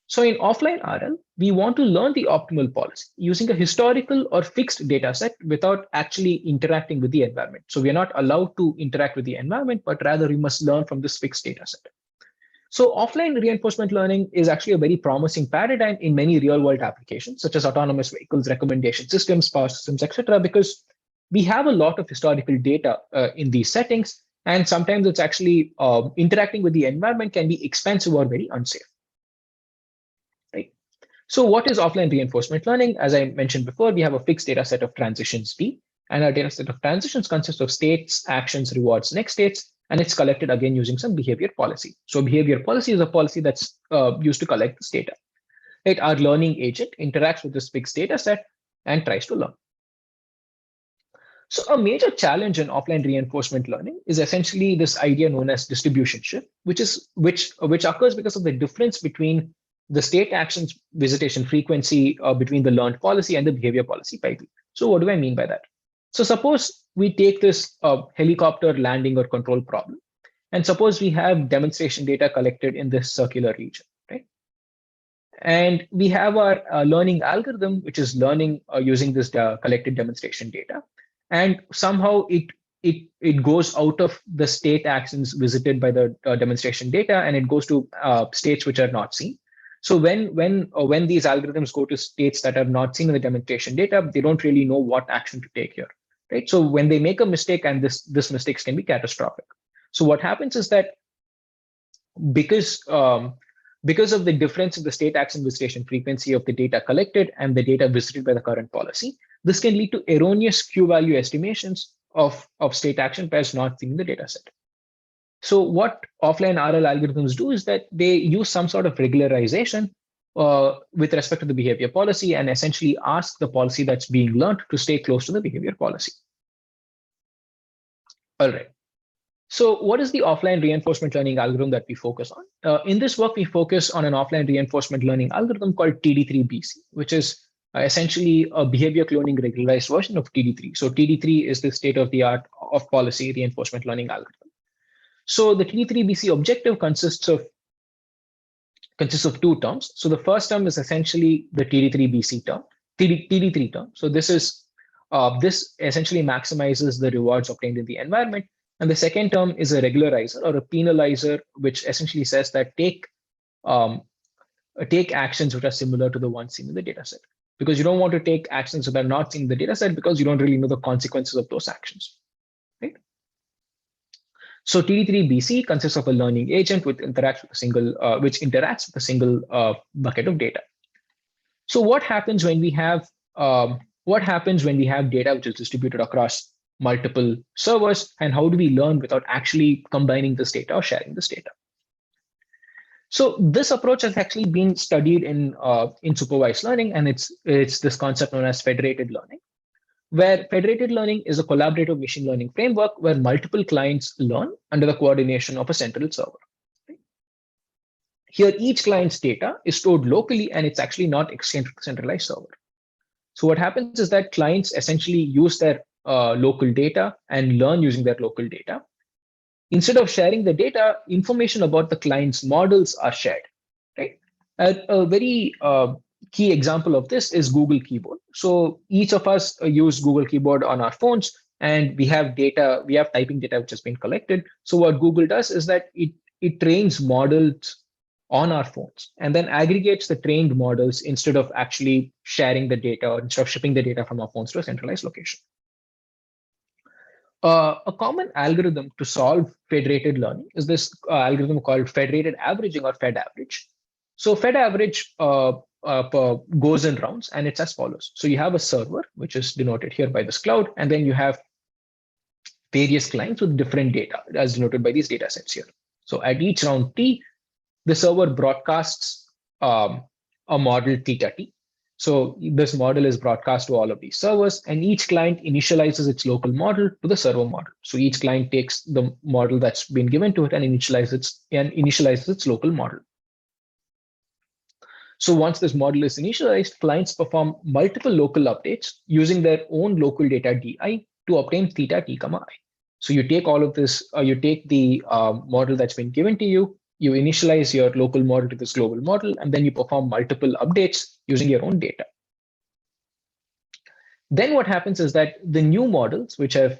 So in offline RL, we want to learn the optimal policy using a historical or fixed data set without actually interacting with the environment. So we are not allowed to interact with the environment, but rather we must learn from this fixed data set. So offline reinforcement learning is actually a very promising paradigm in many real-world applications, such as autonomous vehicles, recommendation systems, power systems, etc., because we have a lot of historical data in these settings, And sometimes it's actually interacting with the environment can be expensive or very unsafe, right? So what is offline reinforcement learning? As I mentioned before, we have a fixed data set of transitions D, and our data set of transitions consists of states, actions, rewards, next states, and it's collected again using some behavior policy. So behavior policy is a policy that's used to collect this data. Right? Our learning agent interacts with this fixed data set and tries to learn. So a major challenge in offline reinforcement learning is essentially this idea known as distribution shift, which occurs because of the difference between the state actions visitation frequency between the learned policy and the behavior policy PIB. So what do I mean by that? So suppose we take this helicopter landing or control problem, and suppose we have demonstration data collected in this circular region, right? And we have our learning algorithm, which is learning using this collected demonstration data. And somehow it goes out of the state actions visited by the demonstration data, and it goes to states which are not seen. So when these algorithms go to states that are not seen in the demonstration data, they don't really know what action to take here, right? So when they make a mistake, and this mistakes can be catastrophic. So what happens is that because because of the difference in the state action visitation frequency of the data collected and the data visited by the current policy, this can lead to erroneous Q-value estimations of state action pairs not seen in the data set. So what offline RL algorithms do is that they use some sort of regularization with respect to the behavior policy and essentially ask the policy that's being learned to stay close to the behavior policy. All right. So what is the offline reinforcement learning algorithm that we focus on? In this work, we focus on an offline reinforcement learning algorithm called TD3BC, which is essentially a behavior cloning regularized version of TD3. So TD3 is the state of the art of policy reinforcement learning algorithm. So the TD3BC objective consists of two terms. So the first term is essentially the TD3BC term, TD3 term. So this essentially maximizes the rewards obtained in the environment. And the second term is a regularizer or a penalizer, which essentially says that take actions which are similar to the ones seen in the dataset. Because you don't want to take actions that are not seen in the dataset because you don't really know the consequences of those actions, right? So TD3BC consists of a learning agent which interacts with a single bucket of data. So what happens when we have data which is distributed across multiple servers, and how do we learn without actually combining this data or sharing this data? So this approach has actually been studied in supervised learning, and it's this concept known as federated learning, where federated learning is a collaborative machine learning framework where multiple clients learn under the coordination of a central server. Here, each client's data is stored locally, and it's actually not exchanged with a centralized server. So what happens is that clients essentially use their local data and learn using their local data. Instead of sharing the data, information about the client's models are shared, right? A very key example of this is Google Keyboard. So each of us use Google Keyboard on our phones, and we have typing data which has been collected. So what Google does is that it trains models on our phones and then aggregates the trained models instead of actually sharing the data or instead of shipping the data from our phones to a centralized location. A common algorithm to solve federated learning is this algorithm called federated averaging or Fed average. So Fed average goes in rounds, and it's as follows. So you have a server, which is denoted here by this cloud, and then you have various clients with different data as denoted by these data sets here. So at each round T, the server broadcasts a model theta T. So this model is broadcast to all of these servers, and each client initializes its local model to the server model. So each client takes the model that's been given to it and initializes its local model. So once this model is initialized, clients perform multiple local updates using their own local data DI to obtain theta T comma I. So you take all of this, you take the model that's been given to you, you initialize your local model to this global model, and then you perform multiple updates using your own data. Then what happens is that the new models, which have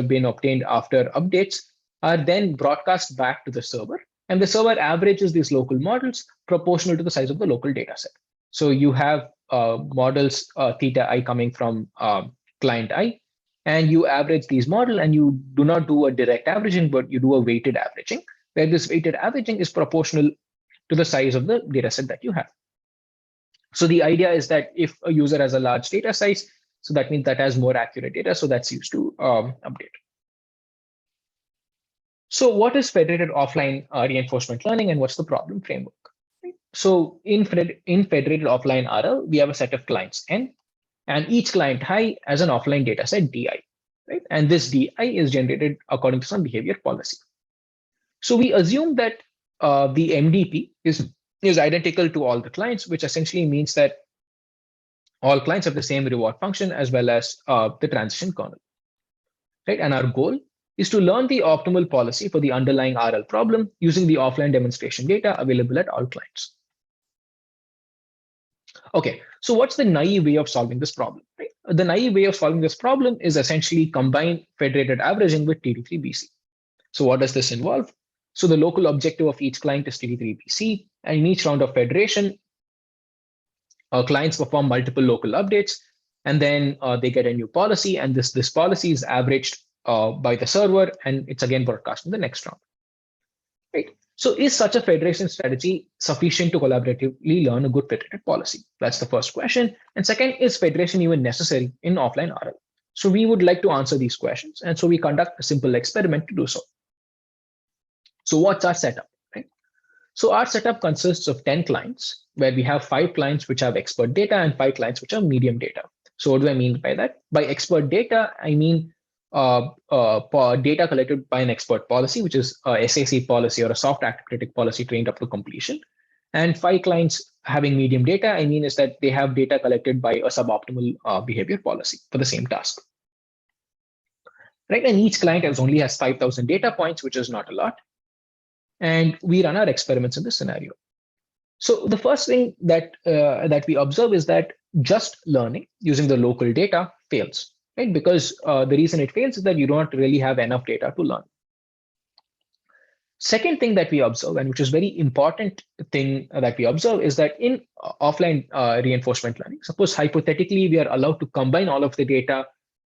been obtained after updates, are then broadcast back to the server, and the server averages these local models proportional to the size of the local data set. So you have models theta I coming from client I, and you average these model, and you do not do a direct averaging, but you do a weighted averaging, where this weighted averaging is proportional to the size of the data set that you have. So the idea is that if a user has a large data size, so that means that has more accurate data, so that's used to update. So what is federated offline reinforcement learning, and what's the problem framework? So in federated offline RL, we have a set of clients N, and each client I has an offline data set DI, right? And this DI is generated according to some behavior policy. So we assume that the MDP is identical to all the clients, which essentially means that all clients have the same reward function as well as the transition kernel, right? And our goal is to learn the optimal policy for the underlying RL problem using the offline demonstration data available at all clients. Okay, so what's the naive way of solving this problem? Right? The naive way of solving this problem is essentially combine federated averaging with TD3BC. So what does this involve? So the local objective of each client is TD3BC, and in each round of federation, clients perform multiple local updates, and then they get a new policy, and this policy is averaged by the server, and it's again broadcast in the next round. Right. So is such a federation strategy sufficient to collaboratively learn a good federated policy? That's the first question. And second, is federation even necessary in offline RL? So we would like to answer these questions, and so we conduct a simple experiment to do so. So what's our setup? Right? So our setup consists of 10 clients, where we have 5 clients which have expert data and 5 clients which have medium data. So what do I mean by that? By expert data, I mean data collected by an expert policy, which is a SAC policy or a soft active critic policy trained up to completion. And 5 clients having medium data, I mean is that they have data collected by a suboptimal behavior policy for the same task. Right, and each client only has 5,000 data points, which is not a lot. And we run our experiments in this scenario. So the first thing that we observe is that just learning using the local data fails, right? Because the reason it fails is that you don't really have enough data to learn. Second thing that we observe, and which is very important thing that we observe, is that in offline reinforcement learning, suppose hypothetically we are allowed to combine all of the data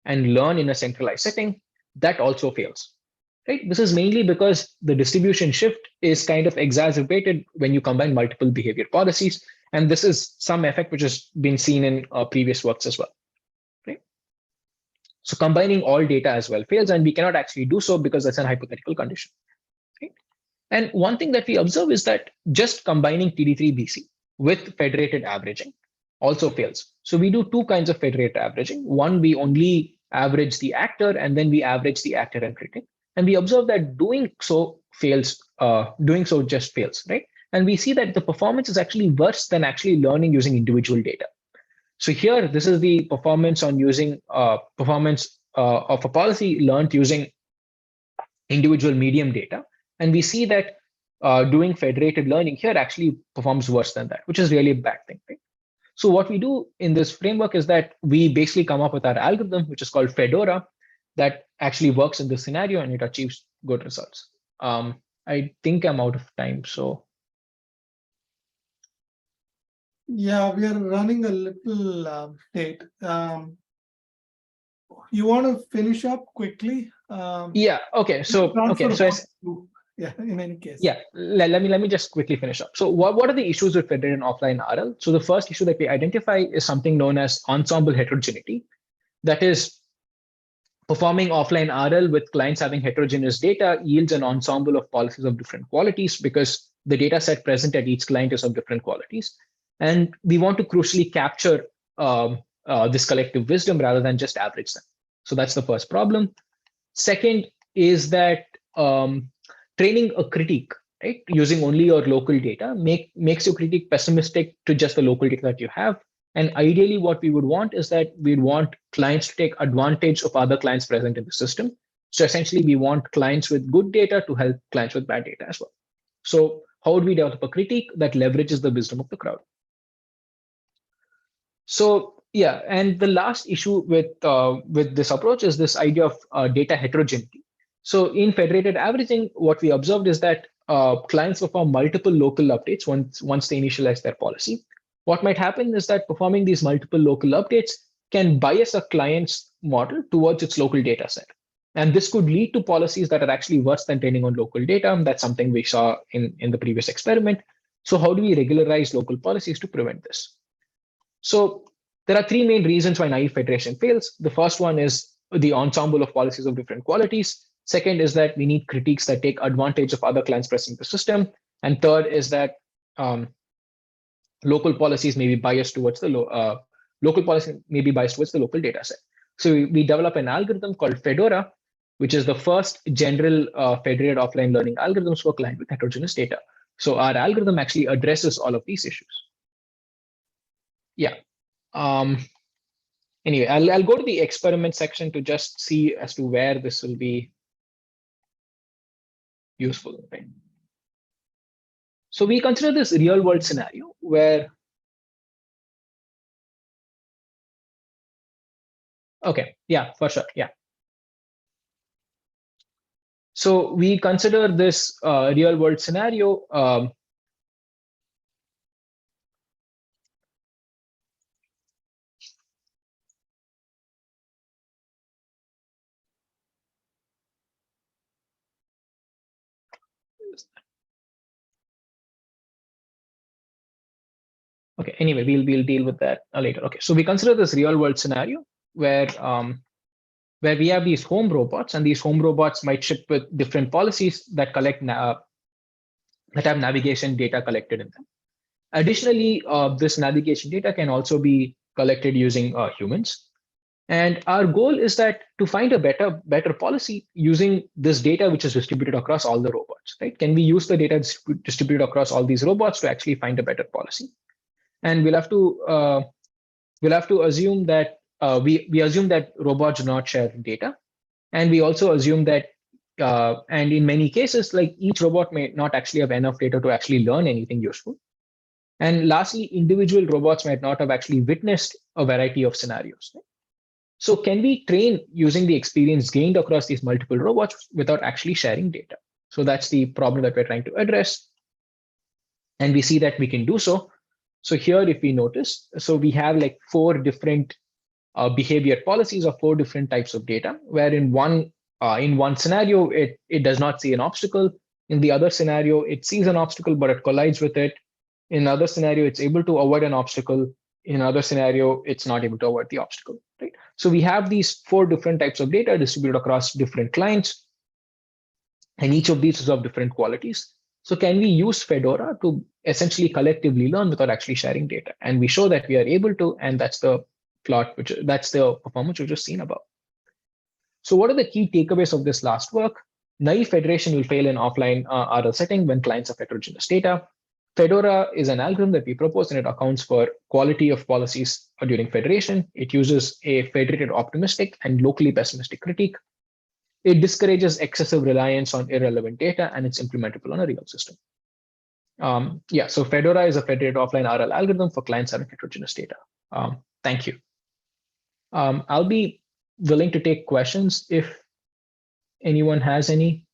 and learn in a centralized setting, that also fails. Right? This is mainly because the distribution shift is kind of exacerbated when you combine multiple behavior policies. And this is some effect which has been seen in previous works as well. Right? So combining all data as well fails, and we cannot actually do so because that's an hypothetical condition. Right? And one thing that we observe is that just combining TD3BC with federated averaging also fails. So we do 2 kinds of federated averaging. One, we only average the actor, and then we average the actor and critic. And we observe that doing so fails, doing so just fails, right? And we see that the performance is actually worse than actually learning using individual data. So here, this is the performance on using performance of a policy learned using individual medium data. And we see that doing federated learning here actually performs worse than that, which is really a bad thing, right? So what we do in this framework is that we basically come up with our algorithm, which is called Fedora, that actually works in this scenario, and it achieves good results. I think I'm out of time, so. Yeah, we are running a little late. You want to finish up quickly? Yeah. Okay. So yeah. In any case. Yeah. Let me just quickly finish up. So what are the issues with federated and offline RL? So the first issue that we identify is something known as ensemble heterogeneity. That is, performing offline RL with clients having heterogeneous data yields an ensemble of policies of different qualities because the data set present at each client is of different qualities. And we want to crucially capture this collective wisdom rather than just average them. So that's the first problem. Second is that training a critique, right, using only your local data makes your critique pessimistic to just the local data that you have. And ideally, what we would want is that we'd want clients to take advantage of other clients present in the system. So essentially, we want clients with good data to help clients with bad data as well. So how would we develop a critique that leverages the wisdom of the crowd? So yeah, and the last issue with this approach is this idea of data heterogeneity. So in federated averaging, what we observed is that clients perform multiple local updates once they initialize their policy. What might happen is that performing these multiple local updates can bias a client's model towards its local data set. And this could lead to policies that are actually worse than training on local data. That's something we saw in the previous experiment. So how do we regularize local policies to prevent this? So there are three main reasons why naive federation fails. The first one is the ensemble of policies of different qualities. Second is that we need critiques that take advantage of other clients pressing the system. And third is that local policies may be biased towards the local policy may be biased towards the local data set. So we develop an algorithm called Fedora, which is the first general federated offline learning algorithms for client with heterogeneous data. So our algorithm actually addresses all of these issues. Yeah. Anyway, I'll go to the experiment section to just see as to where this will be useful. Right? So we consider this real world scenario where, okay, yeah, for sure, yeah. So we consider this real world scenario. Okay, anyway, we'll deal with that later. Okay, so we consider this real world scenario where we have these home robots, and these home robots might ship with different policies that collect that have navigation data collected in them. Additionally, this navigation data can also be collected using humans. And our goal is that to find a better policy using this data, which is distributed across all the robots, right? Can we use the data distributed across all these robots to actually find a better policy? And we'll have to assume that we assume that robots do not share data, and we also assume that and in many cases, like each robot may not actually have enough data to actually learn anything useful. And lastly, individual robots might not have actually witnessed a variety of scenarios. Right? So can we train using the experience gained across these multiple robots without actually sharing data? So that's the problem that we're trying to address. And we see that we can do so. So here, if we notice, so we have like four different behavior policies of four different types of data, where in one scenario, it does not see an obstacle. In the other scenario, it sees an obstacle, but it collides with it. In another scenario, it's able to avoid an obstacle. In another scenario, it's not able to avoid the obstacle. Right? So we have these four different types of data distributed across different clients, and each of these is of different qualities. So can we use Fedora to essentially collectively learn without actually sharing data? And we show that we are able to, and that's the plot, that's the performance we've just seen above. So what are the key takeaways of this last work? Naive federation will fail in offline RL setting when clients have heterogeneous data. Fedora is an algorithm that we propose, and it accounts for quality of policies during federation. It uses a federated optimistic and locally pessimistic critique. It discourages excessive reliance on irrelevant data, and it's implementable on a real system. Yeah, so Fedora is a federated offline RL algorithm for clients having heterogeneous data. Thank you. I'll be willing to take questions if anyone has any.